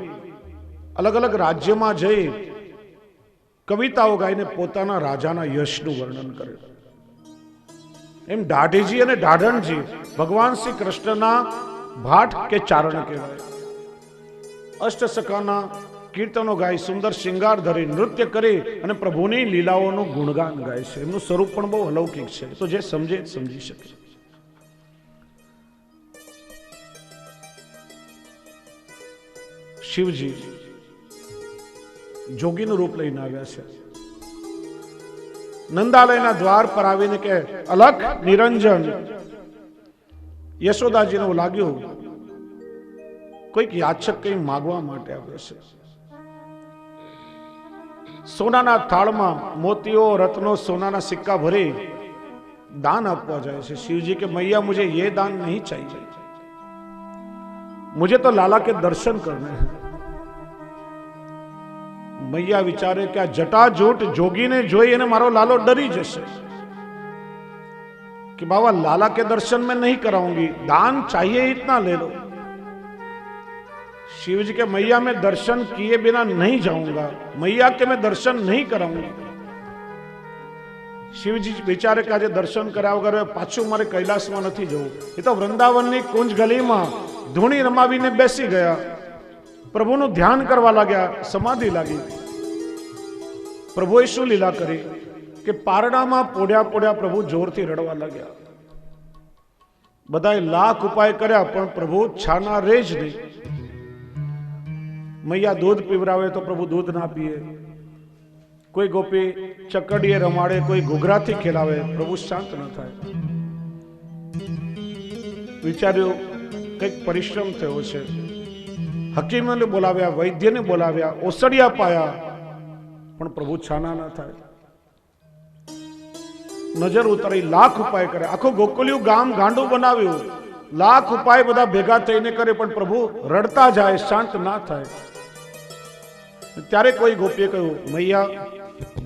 અલગ અલગ રાજ્યમાં જઈ કવિતાઓ ગાઈને પોતાના રાજાના યશનું વર્ણન કરે. એમ ઢાઢીજી અને ઢાઢણજી ભગવાન શ્રી કૃષ્ણના ભાટ કે ચારણ કહેવાય. અષ્ટસખાના કીર્તનો ગાય, સુંદર શિંગાર ધરી નૃત્ય કરી અને પ્રભુની લીલાઓનું ગુણગાન ગાય છે. એમનું સ્વરૂપ પણ બહુ અલૌકિક છે, તો જે સમજે સમજી શકે. શિવજી જોગીનું રૂપ લઈને આવ્યા છે. નંદાલયના દ્વાર પર આવીને કે અલખ નિરંજન. યશોદાજીને લાગ્યું કોઈક યાચક કંઈ માગવા માટે આવ્યો છે. સોનાના થાળમાં મોતીઓ, રત્નો, સોનાના સિક્કા ભરી દાન આપવા જાય છે. શિવજી કે मैया मुझे ये दान नहीं चाहिए, मुझे तो लाला के दर्शन करने हैं. मैया विचारे કે આ જટાજૂટ જોગીને જોઈ અને મારો લાલો ડરી જશે कि बाबा लाला के दर्शन में नहीं कराऊंगी, दान चाहिए इतना ले लो. शिव जी के मैया मैं दर्शन किए बिना नहीं जाऊंगा, मैया के मैं दर्शन नहीं कराऊंगा. शिवजी विचारे કે આજે દર્શન કર્યા વગર પાછું મારે કૈલાસમાં નથી જવું. એ તો વૃંદાવનની કુંજ ગલીમાં ધૂણી રમાવીને બેસી ગયા, પ્રભુનું ધ્યાન કરવા લાગ્યા, સમાધિ લાગી. પ્રભુએ શું લીલા કરી કે પારણામાં પોડ્યા પોડ્યા પ્રભુ જોરથી રડવા લાગ્યા. બધાએ લાખ ઉપાય કર્યા પણ પ્રભુ છાના રે જ નહીં. મૈયા દૂધ પીવરાવે તો પ્રભુ દૂધ ના પીએ. કોઈ ગોપી ચકડીએ રમાડે, કોઈ ઘૂઘરાથી ખેલાવે, પ્રભુ શાંત ન થાય. વિચાર્યું કંઈક પરિશ્રમ થયો છે. હકીમને બોલાવ્યા, વૈદ્યને બોલાવ્યા, ઓસડિયા પાયા, પણ પ્રભુ છાના ન થાય. નજર ઉતારી, લાખ ઉપાય કરે, આખું ગોકુલિયું ગામ ગાંડું બનાવ્યું, લાખ ઉપાય બધા ભેગા થઈને કરે, પણ પ્રભુ રડતા જાય, શાંત ના થાય. ત્યારે કોઈ ગોપીએ કહ્યું, મૈયા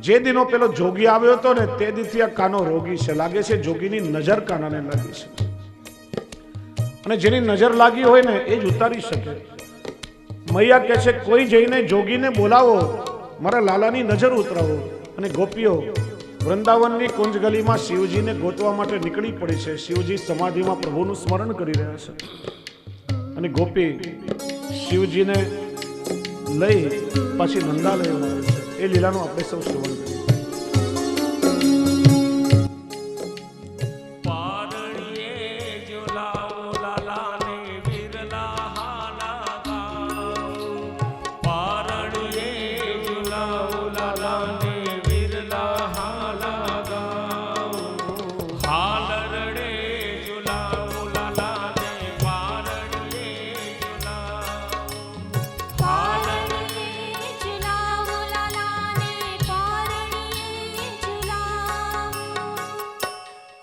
જે દિનો પેલો જોગી આવ્યો હતો ને તે દીથી આ કાનો રોગી છે, લાગે છે જોગીની નજર કાનાને લાગી છે, અને જેની નજર લાગી હોય ને એ જ ઉતારી શકે. મૈયા કહે છે કોઈ જઈને જોગીને બોલાવો, મારા લાલાની નજર ઉતરાવો. અને ગોપીઓ વૃંદાવનની કુંજ ગલીમાં શિવજીને ગોતવા માટે નીકળી પડી છે. શિવજી સમાધિમાં પ્રભુનું સ્મરણ કરી રહ્યા છે, અને ગોપી શિવજીને લઈ પાછી નંદાલયમાં આવે છે. એ લીલાનું આપણે સૌ શ્રવણ કરીએ.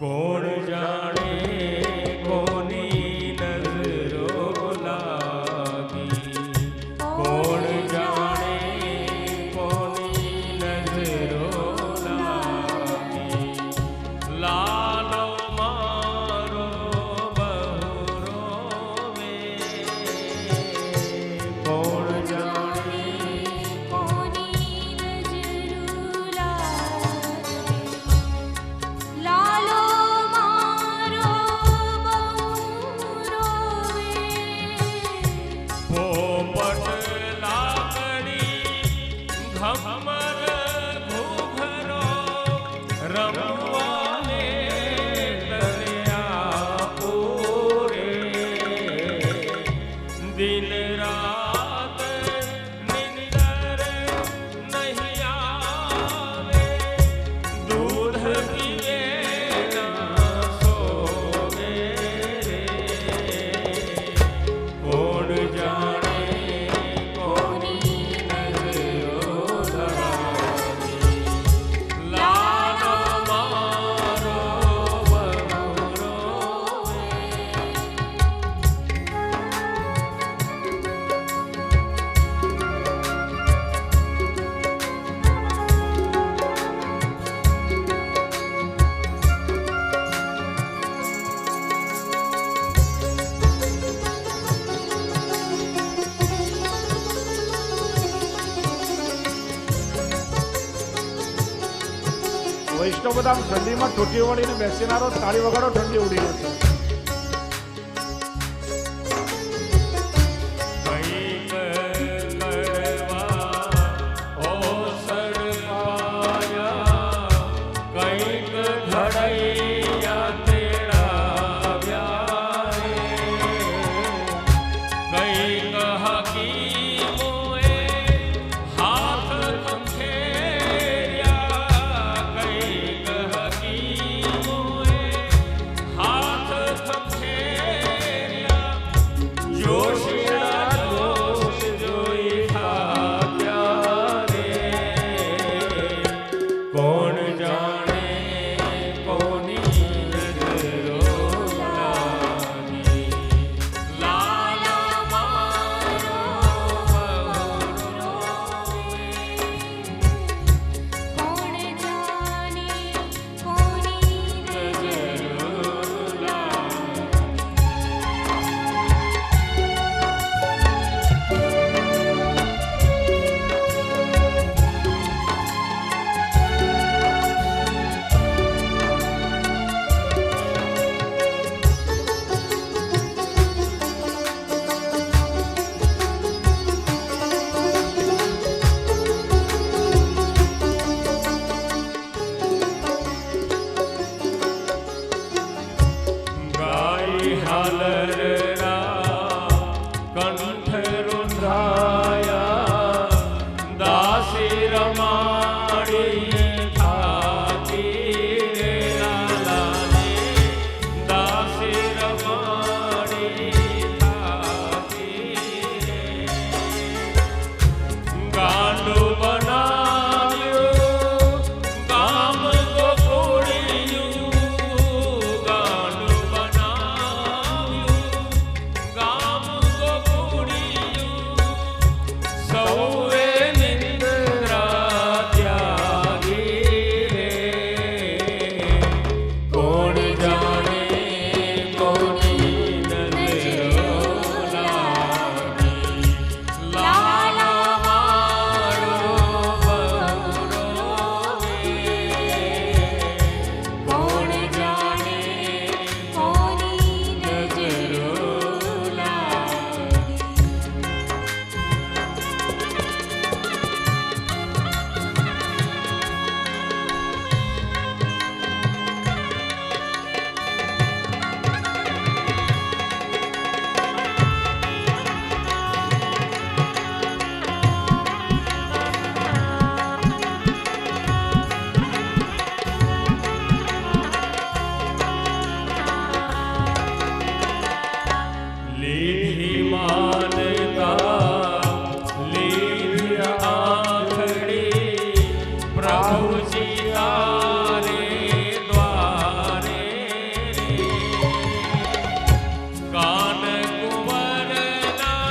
કોણ જાણે કોની નજરો લાગી, કોણ જાણે કોની નજરો લાગી. લાલો મારો બહુ રોવે, કોણ જાણે કોની નજરો લાગે. લાલો મારો બહુ રોવે. પોપટ લાકડી ઘમર ઘૂઘરો રમવાને તર્યા પૂરે. દિન રાત નિંદર નહીં આવે, દૂધ પીવે ના સોવે રે. કોણ જાણે કોની નજરો લાગી, લાલો મારો બહુ રોવે. વૈષ્ણવ બધા આમ ઠંડીમાં ઠોઠી વળીને બેસીનારો, તાળી વગાડો, ઠંડી ઉડી જશે. કંઈક કરવા ઓસડ પાયા, કંઈક ઘડૈયા તેડાવ્યા રે. કંઈક હકીમોએ હાથ ખંખેર્યા, કંઈક હકીમોએ હાથ ઝાલરા કંઠ રૂંધાયા દાસી રમાડી થાકી રે લાલાને દાસી રમાડી થાકી રે ગાંડુ બનાવ્યું ગામ ગોકુળિયું ગાંડુ બનાવ્યું ગામ ગોકુળિયું સૌએ નિંદ્રા ત્યાગી રે કોણ જાણે કોની નજરો લાગી લાલા મારો બહુરો વે કોણ જાણે કોની નજરો લાગી લીધી માનતા લીધી આંખડી પ્રભુજી તારે દ્વારે કાન કુંવરના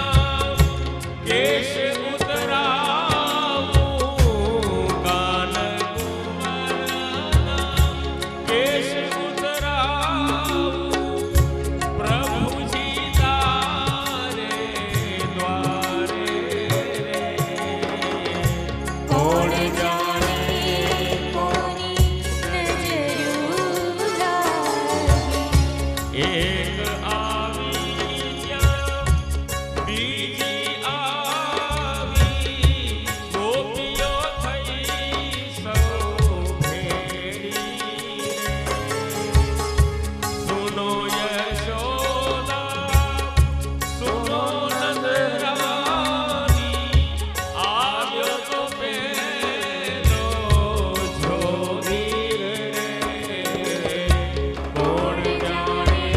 કેશ ઉતરાવું કાન કુંવરના કેશ ઉતરાવું પ્રભુજી તારે દ્વારે કોણ જાણે કોની નજરો લાગી એક આવી ત્યાં બીજી આવી ગોપીઓ થઈ સૌ ભેળી સુનો યશોદા સુનો નંદરાની આવ્યો તો પેલો જોગી રે કોણ જાણે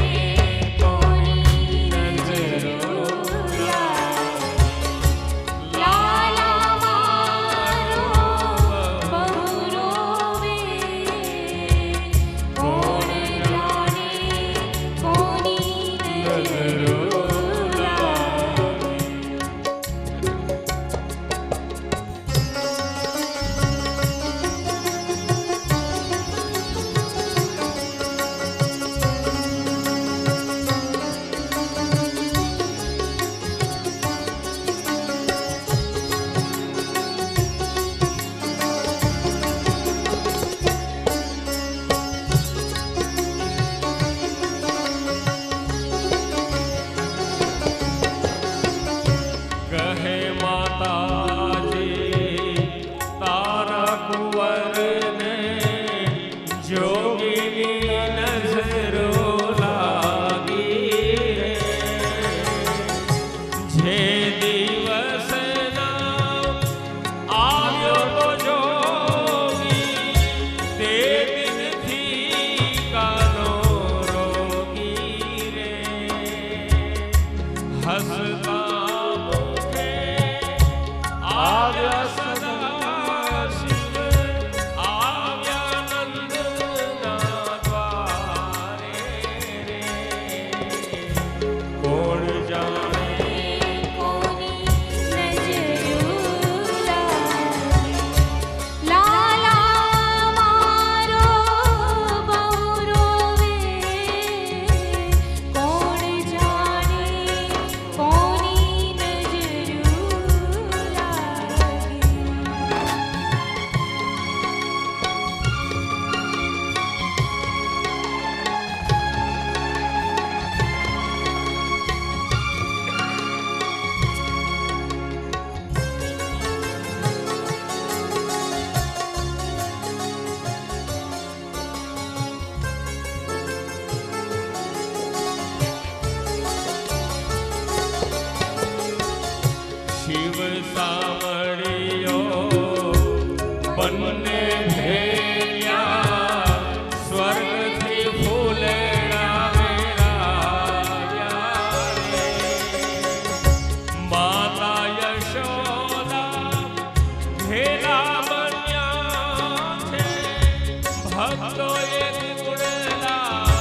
તો એક ગુણ લાગાયા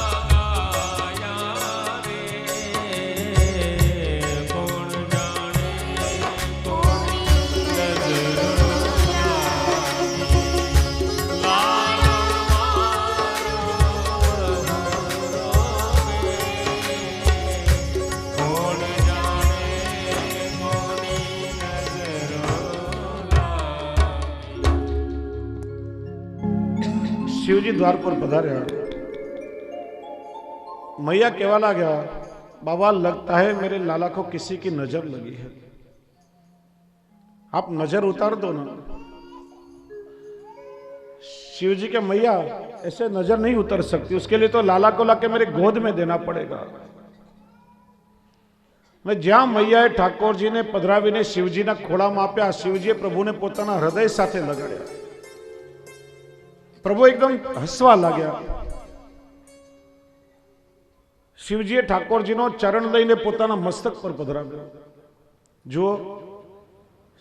રે કોણ જાણે કોની નજરો કોણ જાણે કોની નજરો શિવજી દ્વાર પર પધાર્યા. मैया कहवा लगा, बाबा लगता है मेरे लाला को किसी की नजर लगी है, आप नजर उतार दो ना. शिव जी के मैया ऐसे नजर नहीं उतर सकती, उसके लिए तो लाला को लाके मेरे गोद में देना पड़ेगा. मैं ज्યાં મૈયાએ ઠાકોરજીને પધરાવીને શિવજીના ખોળામાં આપ્યા, શિવજીએ પ્રભુને પોતાના હૃદય સાથે લગાડ્યા. પ્રભુ એકદમ હસવા લાગ્યા. શિવજીએ ઠાકોરજીનો ચરણ લઈને પોતાના મસ્તક પર પધરાવ્યો. જો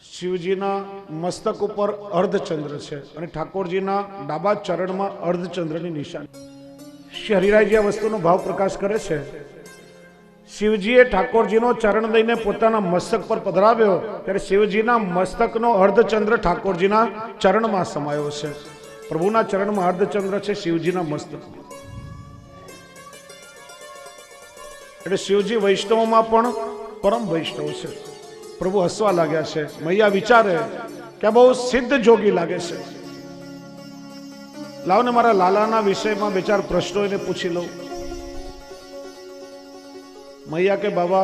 શિવજીના મસ્તક ઉપર અર્ધચંદ્ર છે અને ઠાકોરજીના ડાબા ચરણમાં અર્ધચંદ્રની નિશાની. શ્રી હરિરાયજી આ વસ્તુનો ભાવ પ્રકાશ કરે છે. શિવજીએ ઠાકોરજીનો ચરણ લઈને પોતાના મસ્તક પર પધરાવ્યો ત્યારે શિવજીના મસ્તકનો અર્ધચંદ્ર ઠાકોરજીના ચરણમાં સમાયો છે. પ્રભુના ચરણમાં અર્ધચંદ્ર છે, શિવજીના મસ્તકમાં. એટલે શિવજી વૈષ્ણવમાં પણ પરમ વૈષ્ણવ છે. પ્રભુ હસવા લાગ્યા છે. મૈયા વિચારે કે બહુ સિદ્ધ જોગી લાગે છે, લાવને મારા લાલાના વિષયમાં બે ચાર પ્રશ્નો એને પૂછી લઉં. मैया के बाबा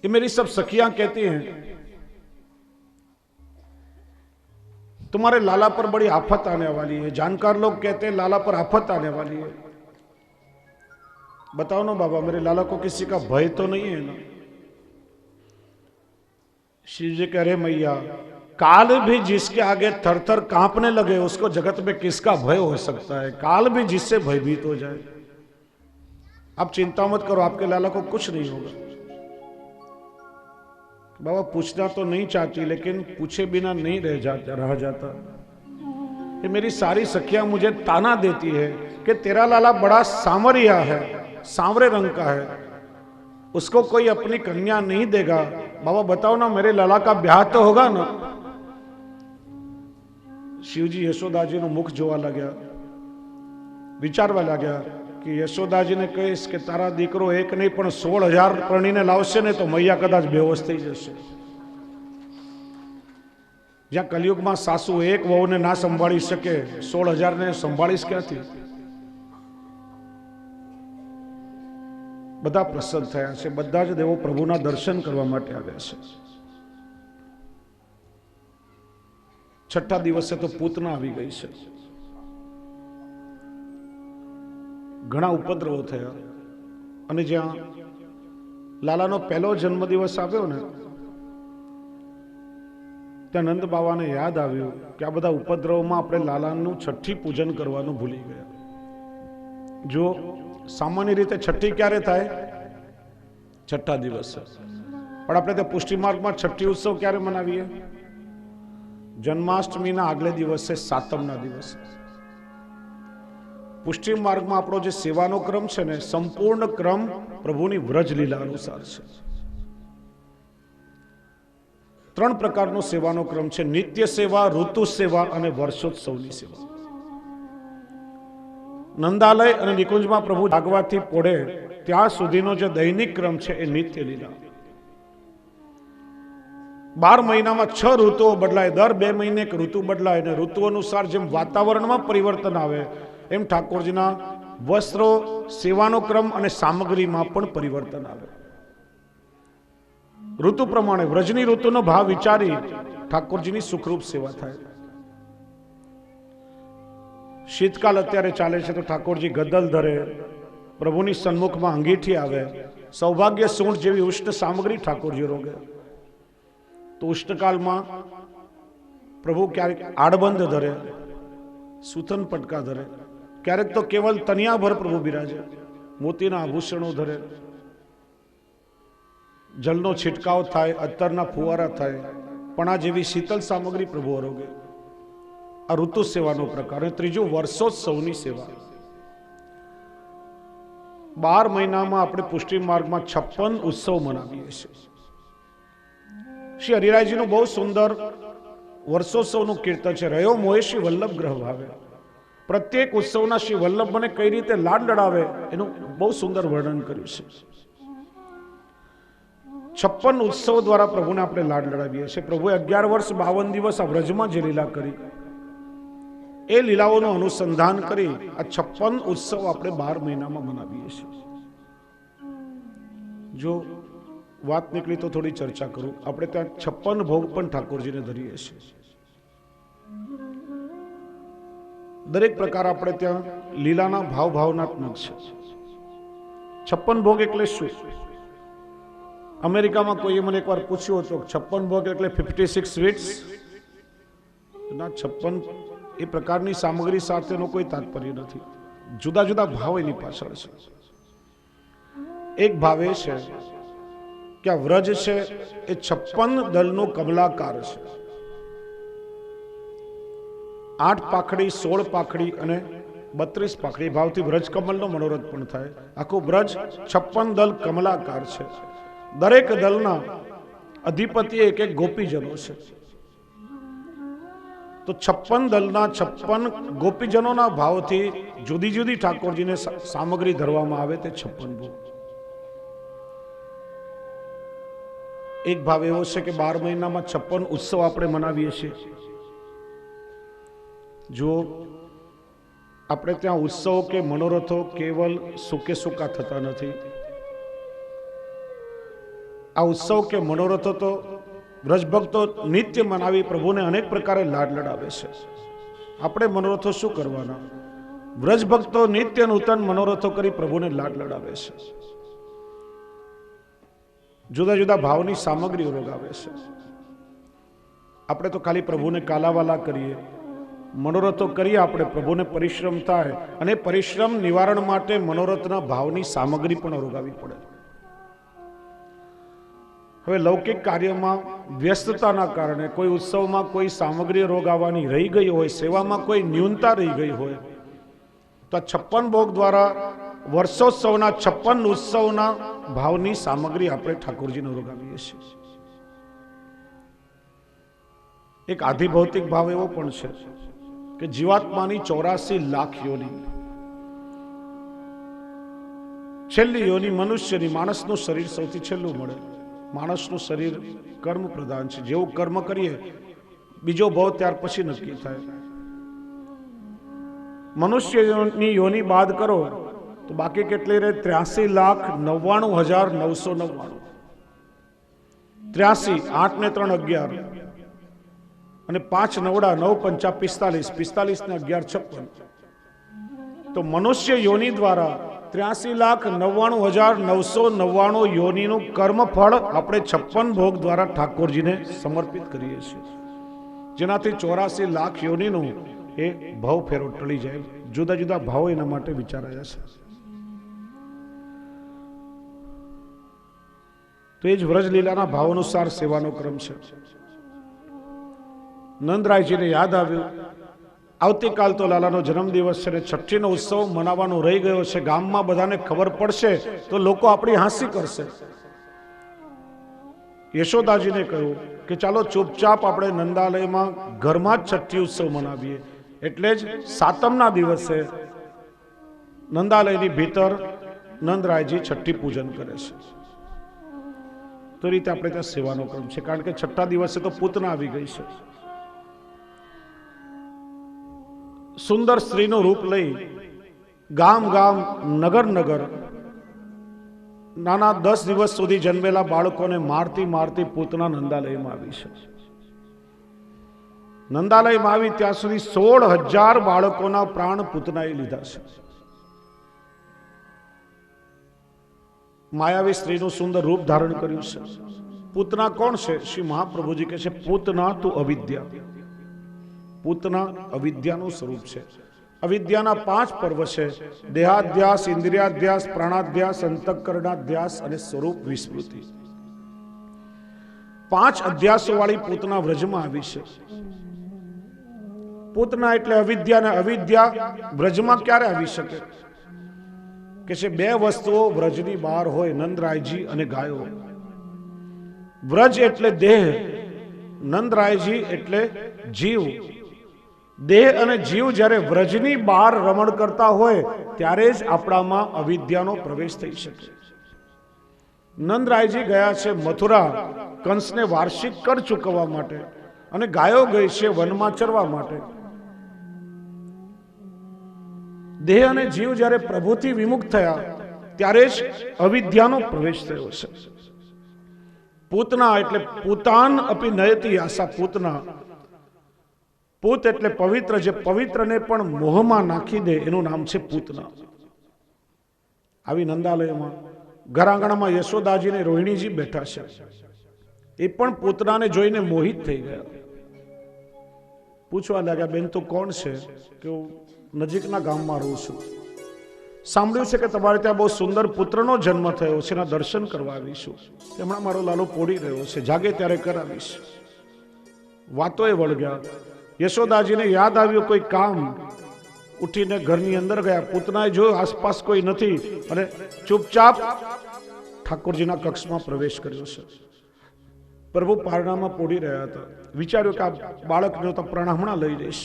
ये मेरी सब सखियां कहती हैं तुम्हारे लाला पर बड़ी आफत आने वाली है. जानकार लोग कहते हैं लाला पर आफत आने वाली है. बताओ ना बाबा, मेरे लाला को किसी का भय तो नहीं है ना? शिव जी कह रहे मैया, काल भी जिसके आगे थर थर कांपने लगे उसको जगत में किसका भय हो सकता है? काल भी जिससे भयभीत हो जाए. आप चिंता मत करो, आपके लाला को कुछ नहीं होगा. बाबा पूछना तो नहीं चाहती, लेकिन पूछे बिना नहीं रह जाता. ये मेरी सारी सखियां मुझे ताना देती है कि तेरा लाला बड़ा सांवरिया है, सांवरे रंग का है, उसको कोई अपनी कन्या नहीं देगा. बाबा बताओ ना, मेरे लाला का ब्याह तो होगा ना? शिवजी यशोदाजीનું મુખ જોવા લાગ્યા, વિચારવા લાગ્યા કે યશોદાજીને કહીશ કે તારા દીકરો એક નહીં પણ 16,000 પરણીને લાવશે ને તો મૈયા કદાચ બેહોશ થઈ જશે. જ્યાં કલિયુગમાં સાસુ એક વહુને ના સંભાળી શકે, 16,000 ને સંભાળીશ ક્યાંથી? બધા પ્રસન્ન થયા છે. બધા જ દેવો પ્રભુના દર્શન કરવા માટે આવ્યા છે. છઠ્ઠા દિવસે તો પૂતના આવી ગઈ છે. ઘણા ઉપદ્રવો થયા અને જ્યાં લાલાનો પહેલો જન્મદિવસ આવ્યો ને ત્યાં નંદ બાવાને યાદ આવ્યું કે આ બધા ઉપદ્રવમાં આપણે લાલાનું છઠ્ઠી પૂજન કરવાનું ભૂલી ગયા. જો સામાન્ય રીતે છઠ્ઠી ક્યારે થાય? છઠ્ઠા દિવસે. પણ આપણે તે પુષ્ટિ માર્ગમાં છઠ્ઠી ઉત્સવ ક્યારે મનાવીએ? જન્માષ્ટમીના આગલે દિવસે, સાતમના દિવસે. પુષ્ટિ માર્ગમાં આપણો જે સેવાનો ક્રમ છે ને, સંપૂર્ણ ક્રમ પ્રભુની વ્રજ લીલા અનુસાર છે. 3 પ્રકારનો સેવાનો ક્રમ છે: નિત્ય સેવા, ઋતુ સેવા અને વર્ષોત્સવની સેવા. નંદાલય અને નિકુંજમાં પ્રભુ જાગવાથી પોળે ત્યાં સુધીનો જે દૈનિક ક્રમ છે એ નિત્ય લીલા. 12 મહિનામાં 6 ઋતુઓ બદલાય, દર 2 મહિને એક ઋતુ બદલાય, અને ઋતુ અનુસાર જેમ વાતાવરણમાં પરિવર્તન આવે એમ ઠાકોરજીના વસ્ત્રો, સેવાનો ક્રમ અને સામગ્રીમાં પણ પરિવર્તન આવે. ઋતુ પ્રમાણે વ્રજની ઋતુનો ભાવ વિચારી ઠાકોરજીની સુખરૂપ સેવા થાય. શીતકાલ અત્યારે ચાલે છે તો ઠાકોરજી ગદલ ધરે, પ્રભુની સન્મુખમાં અંગીઠી આવે, સૌભાગ્ય સૂંઢ જેવી ઉષ્ણ સામગ્રી ઠાકોરજી રોગે. તો ઉષ્ણકાલમાં પ્રભુ ક્યારેક આડબંધ ધરે, સુથન પટકા ધરે, ક્યારેક તો કેવલ તનિયાભર પ્રભુ બિરાજે, મોતીના આભૂષણો ધરે, જલનો છિટકાવ થાય, અત્તરના ફુવારા થાય, પણ આ જેવી શીતલ સામગ્રી પ્રભુ આરોગે. આ ઋતુ સેવાનો પ્રકાર. અને ત્રીજું વર્ષોત્સવની સેવા. 12 મહિનામાં આપણે પુષ્ટિ માર્ગમાં 56 ઉત્સવ મનાવીએ છીએ. શ્રી હરિરાયજીનું બહુ સુંદર વર્ષોત્સવનું કીર્તન છે. રહ્યો મોહે શ્રી વલ્લભ ગ્રહ ભાવે. પ્રત્યેક ઉત્સવના શ્રી વલ્લભ મને કઈ રીતે લાડ લડાવે એનું બહુ સુંદર વર્ણન કર્યું છે. 56 ઉત્સવ દ્વારા પ્રભુને આપણે લાડ લડાવીએ છીએ. પ્રભુએ 11 વર્ષ 52 દિવસ આ વ્રજમાં જે લીલા કરી એ લીલાઓનું અનુસંધાન કરી આ 56 ઉત્સવ આપણે 12 મહિનામાં મનાવીએ છીએ. જો વાત નીકળી તો થોડી ચર્ચા કરું. આપણે ત્યાં 56 ભોગ પણ ઠાકોરજીને ધરીએ છીએ. દરેક પ્રકાર આપણે ત્યાં લીલાના ભાવનાત્મક છે. 56 ભોગ એટલે શું? અમેરિકામાં કોઈએ મને એકવાર પૂછ્યું હતું 56 ભોગ એટલે 56 સ્વીટ્સ ના. 56 એ પ્રકારની સામગ્રી સાથેનો કોઈ તાત્પર્ય નથી. જુદા જુદા ભાવ એની પાછળ છે. એક ભાવ એ છે કે આ વ્રજ છે એ 56 દલનો કમલાકાર છે. 8 પાખડી 16 પાખડી અને 32 પાખડી ભાવથી વ્રજ કમલનો મનોરથ પણ થાય. આખું વ્રજ 56 દલ કમલાકાર છે. દરેક દલના અધિપતિ એક એક ગોપીજનો છે. તો 56 દલના 56 ગોપીજનોના ભાવથી જુદી જુદી ઠાકોરજીને સામગ્રી ધરવામાં આવે તે 56 ભોગ. એક ભાવ એવો છે કે 12 મહિનામાં 56 ઉત્સવ આપણે મનાવીએ છીએ. જો આપણે ત્યાં ઉત્સવ કે મનોરથો કેવલ સુકે સુકા થતા નથી. આ ઉત્સવ કે મનોરથો તો વ્રજભક્તો નિત્ય મનાવી પ્રભુને અનેક પ્રકારે લાડ લડાવે છે. આપણે મનોરથો શું કરવાના? વ્રજભક્તો નિત્ય નૂતન મનોરથો કરી પ્રભુને લાડ લડાવે છે. જુદા જુદા ભાવની સામગ્રીઓ લગાવે છે. આપણે તો ખાલી પ્રભુને કાલાવાલા કરીએ, મનોરથો કરીએ. આપણે પ્રભુને પરિશ્રમ થાય અને પરિશ્રમ નિવારણ માટે મનોરથના ભાવની સામગ્રી પણ રોગાવી પડે. હવે લૌકિક કાર્યમાં વ્યસ્તતાના કારણે કોઈ ઉત્સવમાં કોઈ સામગ્રી રોગાવાની રહી ગઈ હોય, સેવામાં કોઈ ન્યૂનતા રહી ગઈ હોય, તો 56 ભોગ દ્વારા વર્ષોત્સવના 56 ઉત્સવના ભાવની સામગ્રી આપણે ઠાકોરજીને રોગાવીએ છીએ. એક આધિભૌતિક ભાવ એવો પણ છે કે જીવાત્માની 84 લાખ યોની, છેલ્લી યોની મનુષ્યની. માણસનું શરીર સૌથી છેલ્લું મળે. માણસનું શરીર કર્મ પ્રધાન છે. જેવું કર્મ કરીએ બીજો ભાવ ત્યાર પછી નક્કી થાય. મનુષ્યની યોની બાદ કરો તો બાકી કેટલી રહે? 83,99,999. 83 8 ને 3 11 અને 5 9 9 5 45 45 ને 11 56. તો મનુષ્ય યોની દ્વારા 83,99,999 યોનીનું કર્મ ફળ આપણે 56 ભોગ દ્વારા ઠાકોરજીને સમર્પિત કરીએ છીએ. જેનાથી 84 લાખ યોનીનું એ ભાવ ફેરો ટળી જાય. જુદા જુદા ભાવો એના માટે વિચારાયા છે. તો એ જ વ્રજલીલાના ભાવ અનુસાર સેવાનો ક્રમ છે. નંદરાયજીને યાદ આવ્યું આવતીકાલ તો લાલાનો જન્મદિવસ છે ને છઠ્ઠીનો ઉત્સવ મનાવવાનો રહી ગયો છે. ગામમાં બધાને ખબર પડશે તો લોકો આપણી હાંસી કરશે. યશોદાજીને કહ્યું કે ચાલો ચૂપચાપ આપણે નંદાલયમાં ઘરમાં જ છઠ્ઠી ઉત્સવ મનાવીએ. એટલે જ 7મના દિવસે નંદાલયની ભીતર નંદરાયજી છઠ્ઠી પૂજન કરે છે. તો રીતે આપણે ત્યાં સેવાનો ક્રમ છે. કારણ કે છઠ્ઠા દિવસે તો પૂતના આવી ગઈ છે. સુંદર સ્ત્રીનું રૂપ લઈ ગામ ગામ નગર નગર નાના 10 દિવસ સુધી જન્મેલા બાળકોને મારતી મારતી પૂતના નંદાલયમાં આવી છે. નંદાલયમાં આવી ત્યાં સુધી 16,000 બાળકોના પ્રાણ પૂતનાએ લીધા છે. માયાવી સ્ત્રીનું સુંદર રૂપ ધારણ કર્યું છે. પૂતના કોણ છે? શ્રી મહાપ્રભુજી કહે છે પૂતના તું અવિદ્યા. પૂતના અવિદ્યાનું સ્વરૂપ છે. અવિદ્યાના 5 પર્વ છે: દેહાધ્યાસ, ઇન્દ્રિયાધ્યાસ, પ્રાણાધ્યાસ, અંતઃકરણાધ્યાસ અને સ્વરૂપ વિસ્મૃતિ. 5 અધ્યાસો વાળી પૂતના વ્રજમાં આવી છે. પૂતના એટલે અવિદ્યા, ને અવિદ્યા વ્રજમાં ક્યારે આવી શકે? કે છે બે વસ્તુઓ વ્રજની બહાર હોય, નંદરાયજી અને ગાયો. વ્રજ એટલે દેહ, નંદરાયજી એટલે જીવ. દેહ અને જીવ જ્યારે વ્રજની બહાર રમણ કરતા હોય ત્યારે જ આપણામાં અવિદ્યાનો પ્રવેશ થઈ શકે. નંદરાયજી ગયા છે મથુરા કંસને વાર્ષિક કર ચૂકવવા માટે, અને ગાયો ગઈ છે વનમાં ચરવા માટે. દેહ અને જીવ જ્યારે પ્રભુથી વિમુખ થયા ત્યારે જ અવિદ્યાનો પ્રવેશ થયો છે. પૂતના એટલે પૂતાન અપી નયતિ આશા. પૂતના, પૂત એટલે પવિત્ર, જે પવિત્રને પણ મોહમાં નાખી દે એનું નામ છે પૂતના. આવી નંદાલયમાં ઘર આંગણામાં યશોદાજી ને રોહિણીજી બેઠા છે. એ પણ પૂતનાને જોઈને મોહિત થઈ ગયા. પૂછવા લાગ્યા, બેન તું કોણ છે? કે હું નજીકના ગામમાં રહું છું. સાંભળ્યું છે કે તમારે ત્યાં બહુ સુંદર પુત્રનો જન્મ થયો છે, એના દર્શન કરવા આવીશું. હમણાં મારો લાલો પોડી રહ્યો છે, જાગે ત્યારે કરાવીશ. વાતો એ વળગ્યા. યશોદાજીને યાદ આવ્યું કોઈ કામ, ઉઠીને ઘરની અંદર ગયા. પૂતનાએ જોયું આસપાસ કોઈ નથી અને ચૂપચાપ ઠાકોરજીના કક્ષમાં પ્રવેશ કર્યો છે. પ્રભુ પારણામાં પોડી રહ્યા હતા. વિચાર્યું કે આ બાળકને તો પ્રણામણા લઈ જઈશ.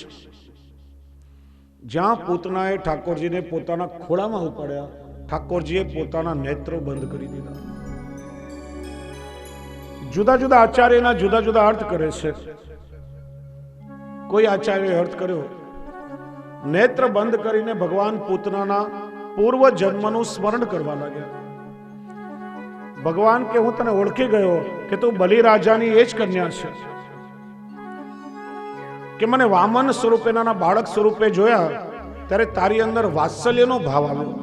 જ્યાં પૂતનાએ ઠાકોરજીને પોતાના ખોળામાં ઉપાડ્યા, ઠાકોરજીએ પોતાના નેત્રો બંધ કરી દીધા. જુદા જુદા આચાર્યના જુદા જુદા અર્થ કરે છે. કોઈ આચાર્યએ અર્થ કર્યો, નેત્ર બંધ કરીને ભગવાન પૂતનાના પૂર્વ જન્મનું સ્મરણ કરવા લાગ્યા. ભગવાન કે હું તને ઓળખી ગયો કે તું બલિરાજાની એ જ કન્યા છે, કે મને વામન સ્વરૂપે નાના બાળક સ્વરૂપે જોયા ત્યારે તારી અંદર વાત્સલ્યનો ભાવ આવ્યો,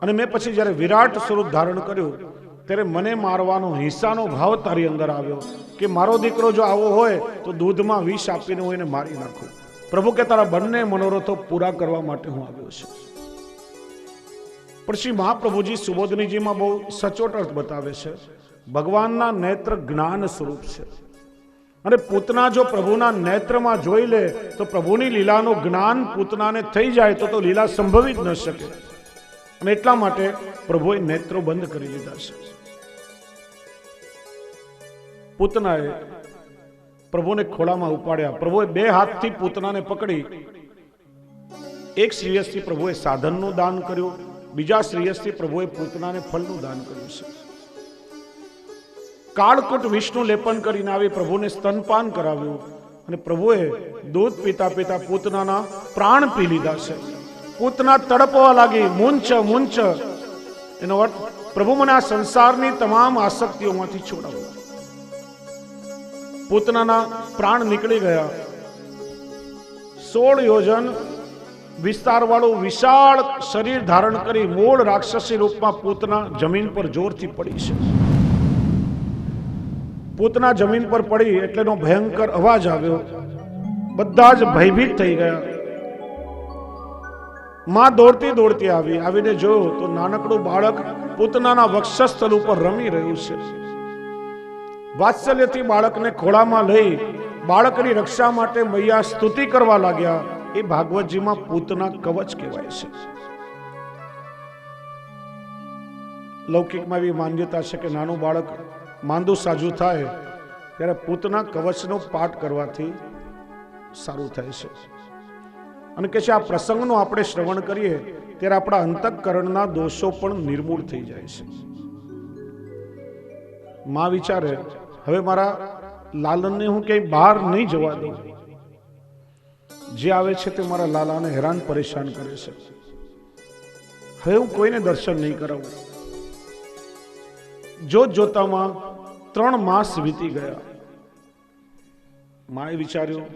અને મેં પછી જ્યારે વિરાટ સ્વરૂપ ધારણ કર્યું ત્યારે મને મારવાનો હિંસાનો ભાવ તારી અંદર આવ્યો, કે મારો દીકરો જો આવો હોય તો દૂધમાં વિષ આપીને હું એને મારી નાખું. પ્રભુ કે તારા બંને મનોરથો પૂરા કરવા માટે હું આવ્યો છું. પણ શ્રી મહાપ્રભુજી સુબોધનીજીમાં બહુ સચોટ અર્થ બતાવે છે. ભગવાનના નેત્ર જ્ઞાન સ્વરૂપ છે, અને પૂતના જો પ્રભુના નેત્રમાં જોઈ લે તો પ્રભુની લીલાનું જ્ઞાન પૂતનાને થઈ જાય તો લીલા સંભવી જ ન શકે. અને એટલા માટે પ્રભુએ નેત્રો બંધ કરી લીધા છે. પૂતનાએ પ્રભુને ખોળામાં ઉપાડ્યા. પ્રભુએ બે હાથથી પૂતનાને પકડી. એક શ્રીયસથી પ્રભુએ સાધનનું દાન કર્યું, બીજા શ્રીયસથી પ્રભુએ પૂતનાને ફળનું દાન કર્યું છે. કાળકૂટ વિષ્ણુ લેપન કરીને આવી પ્રભુને સ્તનપાન કરાવ્યું, અને પ્રભુએ દૂધ પીતા પીતા પૂતનાના પ્રાણ પી લીધા છે. પૂતના તડપવા લાગી, મુંચ મુંચ. એનો અર્થ પ્રભુ મને આ સંસારની તમામ આસક્તિઓમાંથી છોડાવો. પૂતનાના પ્રાણ નીકળી ગયા. 16 યોજન વિસ્તારવાળું વિશાળ શરીર ધારણ કરી મૂળ રાક્ષસી રૂપમાં પૂતના જમીન પર જોરથી પડી છે. પૂતના જમીન પર પડી એટલેનો ભયંકર અવાજ આવ્યો. બધા જ ભયભીત થઈ ગયા. માં દોડતી દોડતી આવી. આવીને જોયું તો નાનકડું બાળક પૂતનાના વક્ષસ્થળ ઉપર રમી રહ્યું છે. વાત્સલ્યથી બાળકને ખોળામાં લઈ બાળકની રક્ષા માટે મૈયા સ્તુતિ કરવા લાગ્યા. એ ભાગવતજીમાં પૂતના કવચ કહેવાય છે. લૌકિકમાં એવી માન્યતા છે કે નાનું બાળક માંદું સાજું થાય ત્યારે પૂતના કવચનો પાઠ કરવાથી સારું થાય છે. અને કે છે આ પ્રસંગનો આપણે શ્રવણ કરીએ ત્યારે આપણા અંતઃકરણના દોષો પણ નિર્મૂળ થઈ જાય છે. માં વિચારે, હવે મારા લાલનને હું ક્યાંય બહાર નહીં જવા દઉં. જે આવે છે તે મારા લાલાને હેરાન પરેશાન કરે છે. હવે હું કોઈને દર્શન નહીં કરાવું. જોત જોતામાં 3 માસ વીતી ગયા. માએ વિચાર્યું,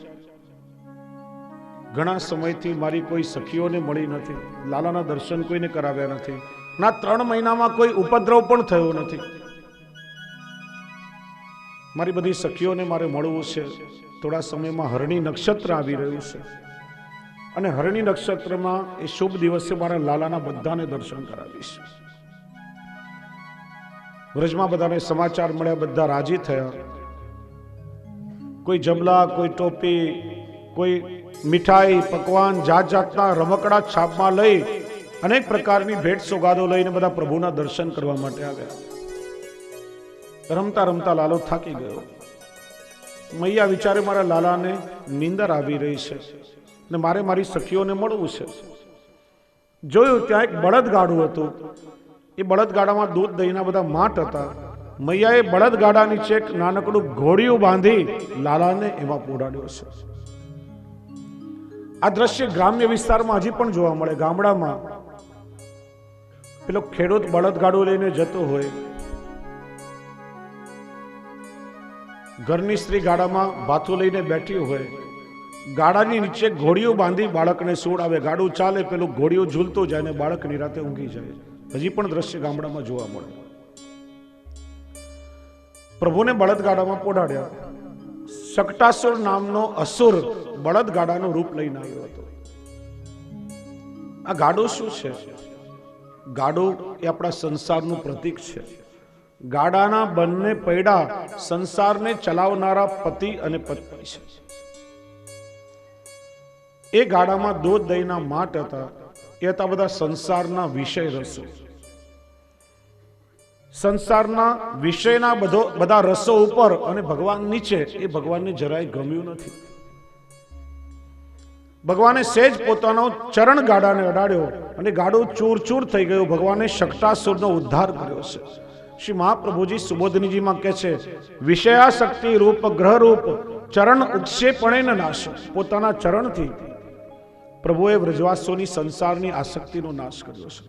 ઘણા સમયથી મારી કોઈ સખીઓને મળી નથી, લાલાના દર્શન કોઈને કરાવ્યા નથી, ના 3 મહિનામાં કોઈ ઉપદ્રવ પણ થયો નથી. મારી બધી સખીઓને મારે મળવું છે. થોડા સમયમાં હરણી નક્ષત્ર આવી રહ્યું છે, અને હરણી નક્ષત્રમાં એ શુભ દિવસે મારા લાલાના બધાને દર્શન કરાવીશ. વ્રજમાં બધાને સમાચાર મળ્યા, બધા રાજી થયા. કોઈ જબલા, કોઈ ટોપી, કોઈ મીઠાઈ, પકવાન, જાત જાતના રમકડા છાપમાં લઈ અનેક પ્રકારની ભેટ સોગાદો લઈને બધા પ્રભુના દર્શન કરવા માટે આવ્યા. રમતા રમતા લાલો થાકી ગયો. મૈયા વિચારે મારા લાલાને નીંદર આવી રહી છે ને મારે મારી સખીઓને મળવું છે. જોયું ત્યાં એક બળદગાડું હતું. એ બળદગાડામાં દૂધ દહીંના બધા માટ હતા. મૈયાએ બળદગાડા નીચે એક નાનકડું ઘોડિયું બાંધી લાલાને એમાં પોડાડ્યો છે. આ દ્રશ્ય ગ્રામ્ય વિસ્તારમાં હજી પણ જોવા મળે. ગામડામાં પેલો ખેડૂત બળદગાડું લઈને જતો હોય, ઘરની સ્ત્રી ગાડામાં ભાથું લઈને બેઠી હોય, ગાડાની નીચે ઘોડિયું બાંધી બાળકને સુવડાવે. ગાડું ચાલે, પેલું ઘોડિયું ઝૂલતું જાય ને બાળક નિરાતે ઊંઘી જાય. હજી પણ દ્રશ્ય ગામડામાં જોવા મળે. પ્રભુને બળદગાડામાં પોડાડ્યા. શકટાસુર નામનો અસુર બળદગાડાનું રૂપ લઈને આવ્યો હતો. આ ગાડું શું છે? ગાડું એ આપણા સંસારનું પ્રતીક છે. ગાડાના બંને પૈડા સંસારને ચલાવનારા પતિ અને પત્ની છે. એ ગાડામાં દૂધ દહીંના માટ હતા. એ હતા બધા સંસારના વિષય રસો. સંસારના વિષયના બધા રસો ઉપર અને ભગવાન નીચે. એ ભગવાનને જરાય ગમ્યું નથી. ભગવાને સહેજ પોતાનો ચરણ ગાડાને અડાડ્યો અને ગાડું ચૂર થઈ ગયું. ભગવાને શકટાસુરનો ઉદ્ધાર કર્યો છે. શ્રી મહાપ્રભુજી સુબોધનીજીમાં કહે છે, વિષયાશક્તિ રૂપ ગ્રહ રૂપ ચરણ ઉક્ષેપણે નાશ. પોતાના ચરણથી પ્રભુએ વ્રજવાસીઓની સંસારની આસક્તિનો નાશ કર્યો છે.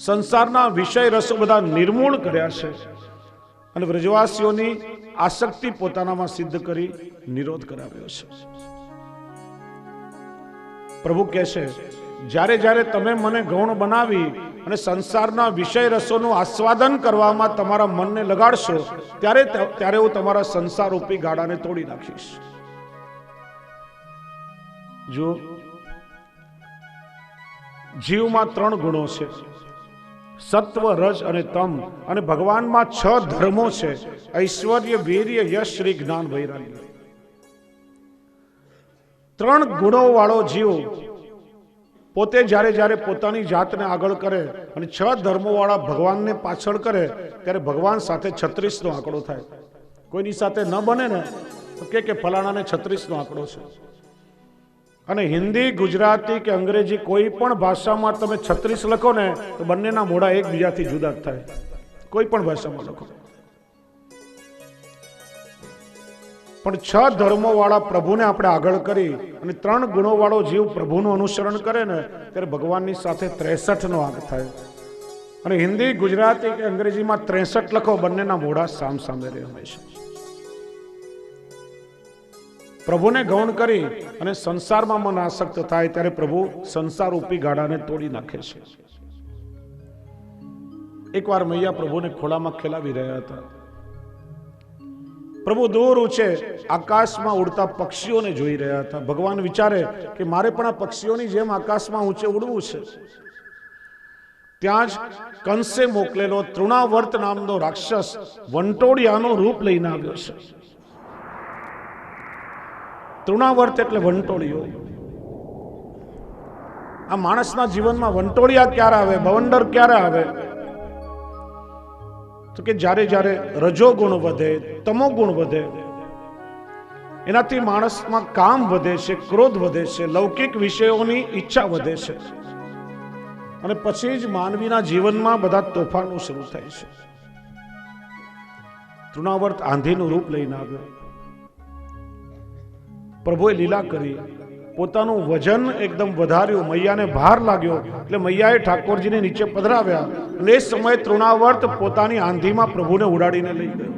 સંસારના વિષય રસો બધા નિર્મૂળ કર્યા છે અને વ્રજવાસીઓની આસક્તિ પોતાનામાં સિદ્ધ કરી નિરોધ કરાવ્યો છે. પ્રભુ કહે છે, જ્યારે જ્યારે તમે મને ગૌણ બનાવી અને સંસારના વિષય રસોનું આસ્વાદન કરવામાં તમારા મનને લગાડશો, ત્યારે હું તમારા સંસાર રૂપી ગાડાને તોડી નાખીશ. જો જીવમાં 3 ગુણો છે, સત્વ, રજ અને તમ. અને ભગવાનમાં 6 ધર્મો છે, ઐશ્વર્ય, વીર્ય, યશ, શ્રી, જ્ઞાન, વૈરાગ્ય. 3 ગુણો વાળો જીવ પોતે જ્યારે જ્યારે પોતાની જાતને આગળ કરે અને 6 ધર્મો વાળા ભગવાનને પાછળ કરે, ત્યારે ભગવાન સાથે 36નો આંકડો થાય. કોઈની સાથે ન બને ને તો કે ફલાણાને 36નો આંકડો છે. અને હિન્દી, ગુજરાતી કે અંગ્રેજી કોઈ પણ ભાષામાં તમે 36 લખો ને તો બંનેના મોઢા એકબીજાથી જુદા જ થાય. કોઈ પણ ભાષામાં લખો. પણ 6 ધર્મો વાળા પ્રભુને આપણે આગળ કરી અને 3 ગુણો વાળો જીવ પ્રભુનું અનુસરણ કરે ને ત્યારે ભગવાનની સાથે 63નો આંક થાય. અને હિન્દી, ગુજરાતી કે અંગ્રેજીમાં 63 લખો, બંનેના મોઢા સામ સામે રહે હંમેશા. પ્રભુને ગૌણ કરી અને સંસારમાં મન આસક્ત થાય ત્યારે પ્રભુ સંસાર રૂપી ગાડાને તોડી નાખે છે. એકવાર મૈયા પ્રભુને ખોળામાં ખેલાવી રહ્યા હતા. પ્રભુ દૂર ઊંચે આકાશમાં ઉડતા પક્ષીઓને જોઈ રહ્યા હતા. ભગવાન વિચારે કે મારે પણ આ પક્ષીઓની જેમ આકાશમાં ઊંચે ઉડવું છે. ત્યાં જ કંસે મોકલેલો તૃણાવર્ત નામનો રાક્ષસ વંટોળિયાનું રૂપ લઈને આવ્યો છે. તૃણાવર્ત એટલે વંટોળિયો. આ માણસના જીવનમાં વંટોળિયા ક્યારે આવે, બવંડર ક્યારે આવે? તો કે જ્યારે જ્યારે રજો ગુણ વધે, તમો ગુણ વધે, એનાથી માણસમાં કામ વધે છે, ક્રોધ વધે છે, લૌકિક વિષયોની ઈચ્છા વધે છે અને પછી જ માનવીના જીવનમાં બધા તોફાનો શરૂ થાય છે. તૃણાવર્ત આંધીનું રૂપ લઈને આવ્યો. પ્રભુએ લીલા કરી, પોતાનું વજન એકદમ વધાર્યું. મૈયાને ભાર લાગ્યો એટલે મૈયાએ ઠાકોરજીને નીચે પધરાવ્યા અને એ સમયે તૃણાવર્ત પોતાની આંધીમાં પ્રભુને ઉડાડીને લઈ ગયો.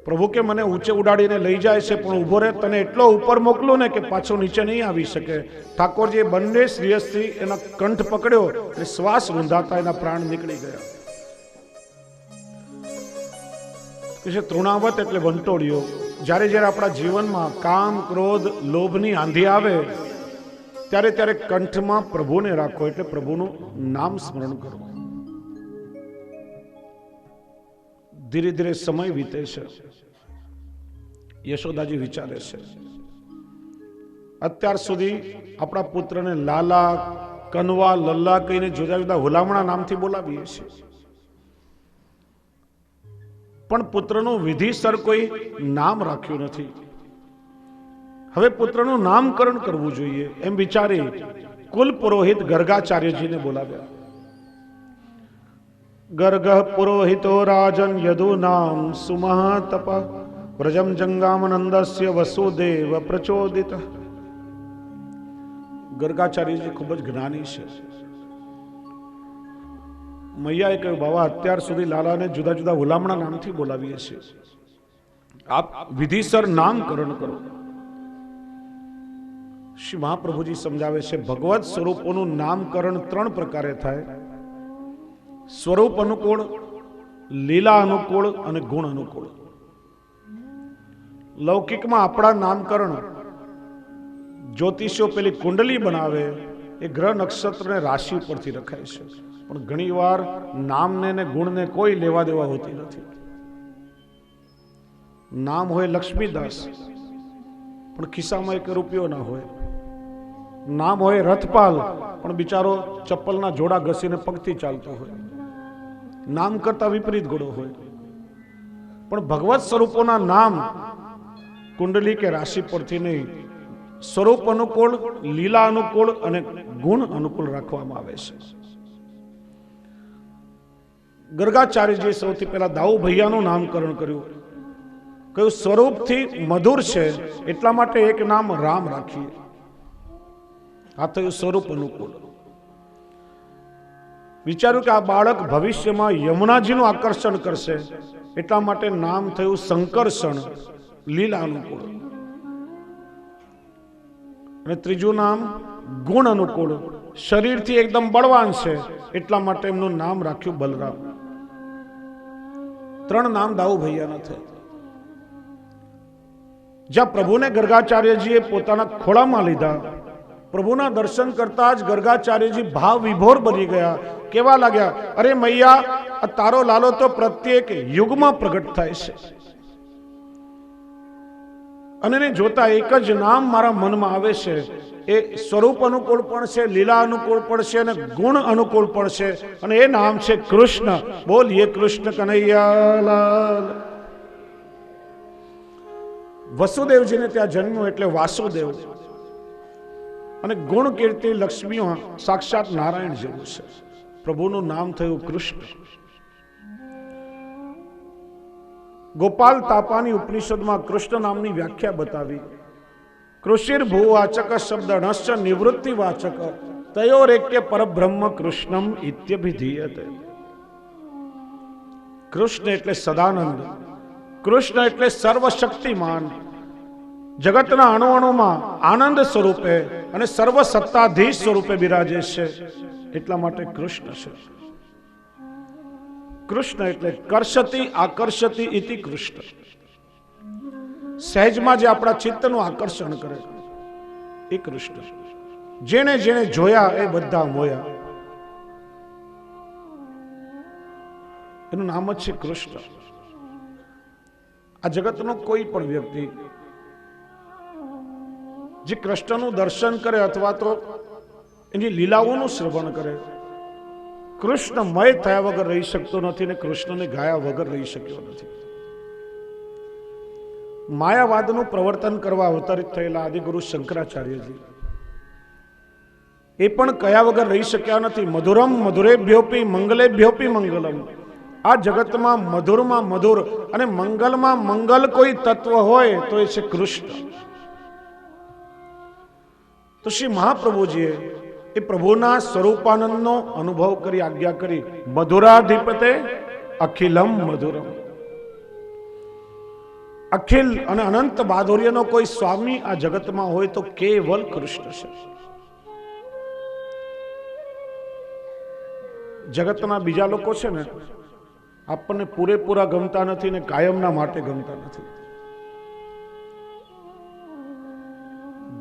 પ્રભુ કે મને ઊંચે ઉડાડીને લઈ જાય છે, પણ ઉભો રહે, તને એટલો ઉપર મોકલું ને કે પાછો નીચે નહીં આવી શકે. ઠાકોરજીએ બંને શ્રીયસ્થી એના કંઠ પકડ્યો અને શ્વાસ રૂંધાતા એના પ્રાણ નીકળી ગયા. તૃણાવત એટલે વંટોળિયો. જ્યારે જ્યારે આપણા જીવનમાં કામ, ક્રોધ, લોભની આંધી આવે ત્યારે ત્યારે કંઠમાં પ્રભુને રાખો, એટલે પ્રભુનું નામ સ્મરણ કરો. ધીરે ધીરે સમય વીતે છે. યશોદાજી વિચારે છે, અત્યાર સુધી આપણા પુત્રને લાલા, કનવા, લલ્લા કહીને જુદા જુદા હુલામણા નામથી બોલાવીએ છીએ, પણ પુત્રનું વિધિસર કોઈ નામ રાખ્યું નથી. હવે પુત્રનું નામકરણ કરવું જોઈએ એમ વિચારી કુલ પુરોહિત ગર્ગાચાર્યજીને બોલાવ્યા. ગર્ગ પુરોહિતો રાજન યદુનામ સુમહાતપ વ્રજમ જંગામનંદસ્ય વસુદેવ પ્રચોદિત. ગર્ગાચાર્યજી ખૂબ જ જ્ઞાની છે. મૈયાએ કહ્યું, બાબા અત્યાર સુધી લાલાને જુદા જુદા હુલામણા નામથી બોલાવીએ છીએ, આપ વિધિસર નામકરણ કરો. શ્રી મહાપ્રભુજી સમજાવે છે, ભગવત સ્વરૂપોનું નામકરણ 3 પ્રકારે થાય: સ્વરૂપ અનુકૂળ, લીલા અનુકૂળ અને ગુણ અનુકૂળ. લૌકિકમાં આપણા નામકરણ જ્યોતિષો પેલી કુંડલી બનાવે એ ગ્રહ નક્ષત્ર ને રાશિ પરથી રખાય છે, પણ ઘણીવાર નામને ને ગુણને કોઈ લેવા દેવા હોતી નથી. નામ હોય લક્ષ્મીદાસ, પણ ખિસ્સામાં 1 રૂપિયો ના હોય. નામ હોય રથપાલ, પણ બિચારો ચપ્પલના જોડા ઘસીને પગથી ચાલતો હોય. નામ કરતા વિપરીત ગુણો હોય. પણ ભગવત સ્વરૂપોના નામ કુંડલી કે રાશિ પરથી નહીં, સ્વરૂપ અનુકૂળ, લીલા અનુકૂળ અને ગુણ અનુકૂળ રાખવામાં આવે છે. ગર્ગાચાર્યજીએ સૌથી પહેલા દાઉ ભૈયાનું નામકરણ કર્યું. કહ્યું સ્વરૂપથી મધુર છે એટલા માટે એક નામ રામ રાખીએ. આ થયું સ્વરૂપ અનુકૂળ. વિચાર્યું કે આ બાળક ભવિષ્યમાં યમુનાજીનું આકર્ષણ કરશે એટલા માટે નામ થયું સંકર્ષણ, લીલા અનુકૂળ. અને ત્રીજું નામ ગુણ અનુકૂળ, શરીરથી એકદમ બળવાન છે એટલા માટે એમનું નામ રાખ્યું બલરામ. 3 નામ દાઉ ભૈયાના થયા. જ્યાં પ્રભુને ગર્ગાચાર્યજીએ પોતાના ખોળામાં લીધા, પ્રભુના દર્શન કરતા જ ગર્ગાચાર્યજી ભાવ વિભોર બની ગયા. કેવા લાગ્યા, અરે મૈયા, આ તારો લાલો તો પ્રત્યેક યુગમાં પ્રગટ થાય છે, અને એને જોતા એક જ નામ મારા મનમાં આવે છે. એ સ્વરૂપ અનુકૂળ પણ છે, લીલા અનુકૂળ પણ છે અને ગુણ અનુકૂળ પણ છે, અને એ નામ છે કૃષ્ણ. બોલીએ કૃષ્ણ કનૈયાલાલ. વસુદેવજીને ત્યાં જન્મ્યો એટલે વાસુદેવ, અને ગુણ કીર્તિ લક્ષ્મીઓ સાક્ષાત નારાયણ જેવું છે. પ્રભુનું નામ થયું કૃષ્ણ. ગોપાલ તાપાની ઉપનિષદમાં કૃષ્ણ નામની વ્યાખ્યા બતાવી. કૃષિર ભૂવાચક શબ્દ નશ્ચ નિવૃત્તિ વાચક તયોરેક્ય પરબ્રહ્મ કૃષ્ણમ ઇત્યભિધીયતે. કૃષ્ણ એટલે સદાનંદ, કૃષ્ણ એટલે સર્વશક્તિમાન, જગતના અણુ અણુમાં આનંદ સ્વરૂપે અને સર્વ સત્તાધીશ સ્વરૂપે બિરાજે છે, એટલા માટે કૃષ્ણ છે. કૃષ્ણ એટલે કર્ષતિ આકર્ષતિ ઇતિ કૃષ્ણ. સહેજમાં જે આપણા ચિત્તનું આકર્ષણ કરે એ કૃષ્ણ. જેને જેને જોયા એ બધા મોયા. એનું નામ જ છે કૃષ્ણ. આ જગતનો કોઈ પણ વ્યક્તિ જે કૃષ્ણનું દર્શન કરે અથવા તો એની લીલાઓનું શ્રવણ કરે, કૃષ્ણમય થયા વગર રહી શકતો નથી ને કૃષ્ણને ગાયા વગર રહી શક્યો નથી. માયાવાદનું પ્રવર્તન કરવા અવતરિત થયેલા આદિગુરુ શંકરાચાર્યજી એ પણ કયા વગર રહી શક્યા નથી. મધુરમ મધુરેભ્યોપી મંગલેભ્યોપી મંગલમ. આ જગતમાં મધુરમાં મધુર અને મંગલમાં મંગલ કોઈ તત્વ હોય તો એ છે કૃષ્ણ. તો શ્રી મહાપ્રભુજીએ એ પ્રભુના સ્વરૂપાનંદનો અનુભવ કરી આજ્ઞા કરી, મધુરાધિપતે અખિલમ મધુરમ. અખિલ અને અનંત માધુર્યનો કોઈ સ્વામી આ જગતમાં હોય તો કેવલ કૃષ્ણ છે. જગતના બીજા લોકો છે ને, આપણને પૂરેપૂરા ગમતા નથી ને કાયમના માટે ગમતા નથી.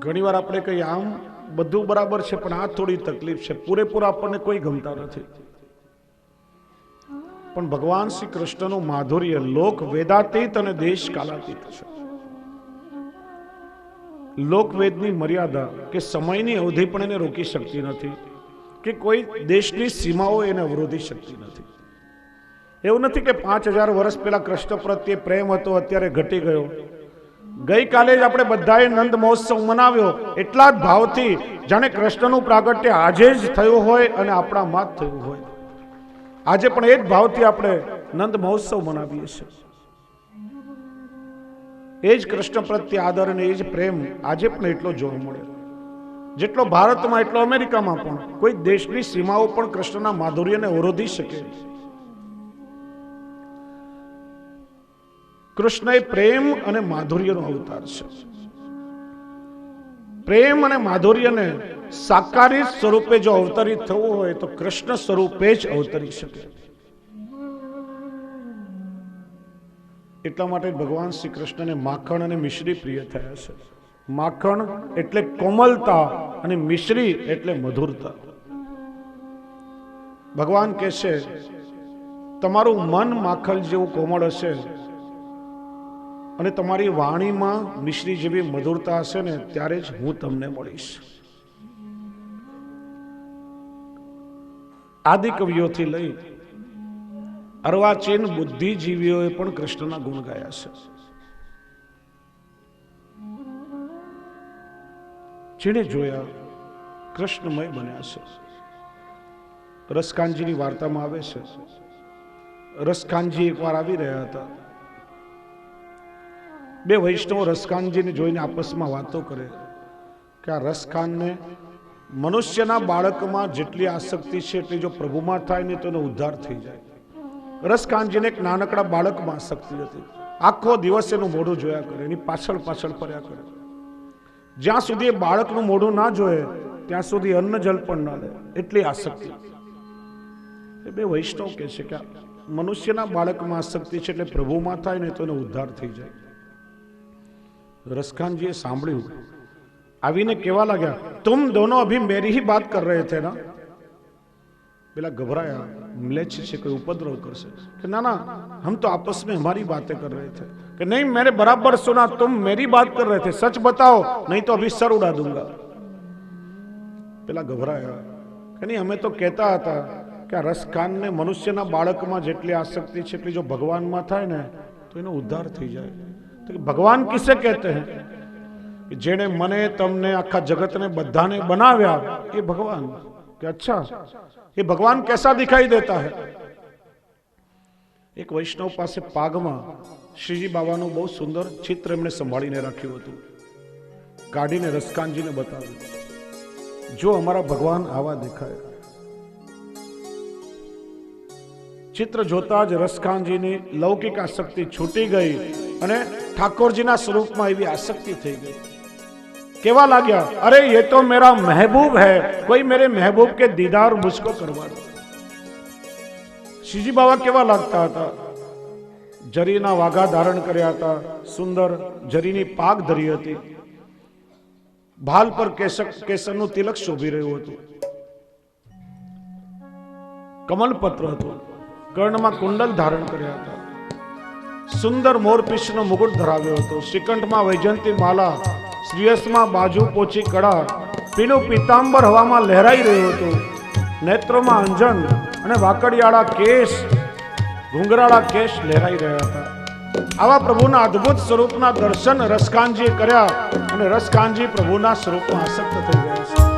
ઘણીવાર આપણે કહીએ આમ બધું બરાબર છે પણ આ થોડી તકલીફ છે, પૂરેપૂરા આપણને કોઈ ગમતા નથી. પણ ભગવાન શ્રી કૃષ્ણનું માધુર્ય લોક વેદાતીત અને દેશ કાલાતીત છે. લોકવેદની મર્યાદા કે સમયની અવધિ પણ એને રોકી શકતી નથી, કે કોઈ દેશની સીમાઓ એને અવરોધી શકતી નથી. એવું નથી કે 5000 વર્ષ પહેલા કૃષ્ણ પ્રત્યે પ્રેમ હતો અત્યારે ઘટી ગયો. ગઈકાલે જ આપણે બધાએ નંદ મહોત્સવ મનાવ્યો એટલા જ ભાવથી, જાણે કૃષ્ણનું પ્રાગટ્ય આજે જ થયું હોય અને આપણામાં જ થયું હોય. આજે પણ એ જ ભાવથી આપણે નંદ મહોત્સવ મનાવીએ છીએ. એ જ કૃષ્ણ પ્રત્યે આદર અને એ જ પ્રેમ આજે પણ એટલો જોવા મળે, જેટલો ભારતમાં એટલો અમેરિકામાં પણ. કોઈ દેશની સીમાઓ પણ કૃષ્ણના માધુર્યને અવરોધી શકે. કૃષ્ણ એ પ્રેમ અને માધુર્યનો અવતાર છે. પ્રેમ અને માધુર્યને સાકારિત સ્વરૂપે જો અવતરિત થવું હોય તો કૃષ્ણ સ્વરૂપે જ અવતરી શકે. એટલા માટે ભગવાન શ્રી કૃષ્ણને માખણ અને મિશ્રી પ્રિય થયા છે. માખણ એટલે કોમલતા અને મિશ્રી એટલે મધુરતા. ભગવાન કહે છે તમારું મન માખણ જેવું કોમળ હશે અને તમારી વાણીમાં મિશ્રી જેવી મધુરતા હશે ને ત્યારે જ હું તમને મળીશ. આદિ કવિઓથી લઈ અર્વાચીન બુદ્ધિજીવીઓએ પણ કૃષ્ણના ગુણ ગાયા છે. જેને જોયા કૃષ્ણમય બન્યા છે. રસકાનજીની વાર્તામાં આવે છે, રસકાનજી એકવાર આવી રહ્યા હતા. બે વૈષ્ણવ રસકાનજીને જોઈને આપસમાં વાતો કરે કે આ રસખાનને મનુષ્યના બાળકમાં જેટલી આસક્તિ છે એટલી જો પ્રભુમાં થાય ને તો એનો ઉદ્ધાર થઈ જાય. રસકાનજીને એક નાનકડા બાળકમાં આસક્તિ હતી. આખો દિવસ એનું મોઢું જોયા કરે, એની પાછળ પાછળ ફર્યા કરે. જ્યાં સુધી એ બાળકનું મોઢું ના જોયે ત્યાં સુધી અન્ન જલ પણ ના લે, એટલી આસક્તિ. એ બે વૈષ્ણવ કહે છે કે મનુષ્યના બાળકમાં આસક્તિ છે એટલે પ્રભુમાં થાય ને તો એનો ઉદ્ધાર થઈ જાય. રસખાનજીએ સાંભળ્યું, આવીને કહેવા લાગ્યા તુમ દોનો અભી મેરી ही बात कर रहे थे ना. પેલા घबराया, म्लेच्छ से कोई उपद्रव करसे कि ना ना हम तो आपस में हमारी बातें कर रहे थे. कि नहीं मैंने बराबर सुना, तुम मेरी बात कर रहे थे, सच बताओ नहीं तो अभी सर उड़ा दूंगा. પેલા घबराया कि नहीं हमें तो कहता था कि આ રસખાનને મનુષ્યના બાળકમાં જેટલી આસક્તિ છે એટલી જો ભગવાનમાં થાય ને તો એનો ઉદ્ધાર થઈ જાય. तो भगवान किसे कहते हैं कि जेने मने तमने आखा जगत ने बधाने बनाव्या ये भगवान. कि अच्छा ये भगवान कैसा दिखाई देता है. एक वैष्णव पासे पागमा श्रीजी बाबाનું બહુ સુંદર ચિત્ર એમણે સંભાળીને રાખ્યું હતું. કાઢીને રસકાનજીને બતાવ્યું, જો અમારા ભગવાન આવા દેખાય. ચિત્ર જોતા જ રસખાનજીની લૌકિક આસક્તિ છૂટી ગઈ અને ઠાકોરજીના સ્વરૂપમાં એવી આસક્તિ થઈ ગઈ. કેવા લાગ્યા, અરે ये तो मेरा महबूब है, कोई मेरे महबूब के दीदार मुझको करवा दो. શ્રીજી બાબા કેવા લાગતા હતા, જરીના વાઘા ધારણ કર્યા હતા, સુંદર જરીની પાગ ધરી હતી, ભાલ પર કેસરનું તિલક શોભી રહ્યું હતું, કમલપત્ર હતું, કર્ણમાં કુંડલ ધારણ કર્યા હતા, સુંદર મોરપીંછનો મુગુટ ધરાવ્યો હતો, શ્રીકંઠમાં વૈજયંતી માલા, શ્રીયસમાં બાજુ પોચી કડા, પીળું પીતાંબર હવામાં લહેરાઈ રહ્યું હતું, નેત્રોમાં અંજન અને વાકડિયાળા કેશ, ઘુંઘરાળા કેશ લહેરાઈ રહ્યા હતા. આવા પ્રભુના અદ્ભુત સ્વરૂપના દર્શન રસકાનજીએ કર્યા અને રસકાનજી પ્રભુના સ્વરૂપમાં આસક્ત થઈ ગયા છે.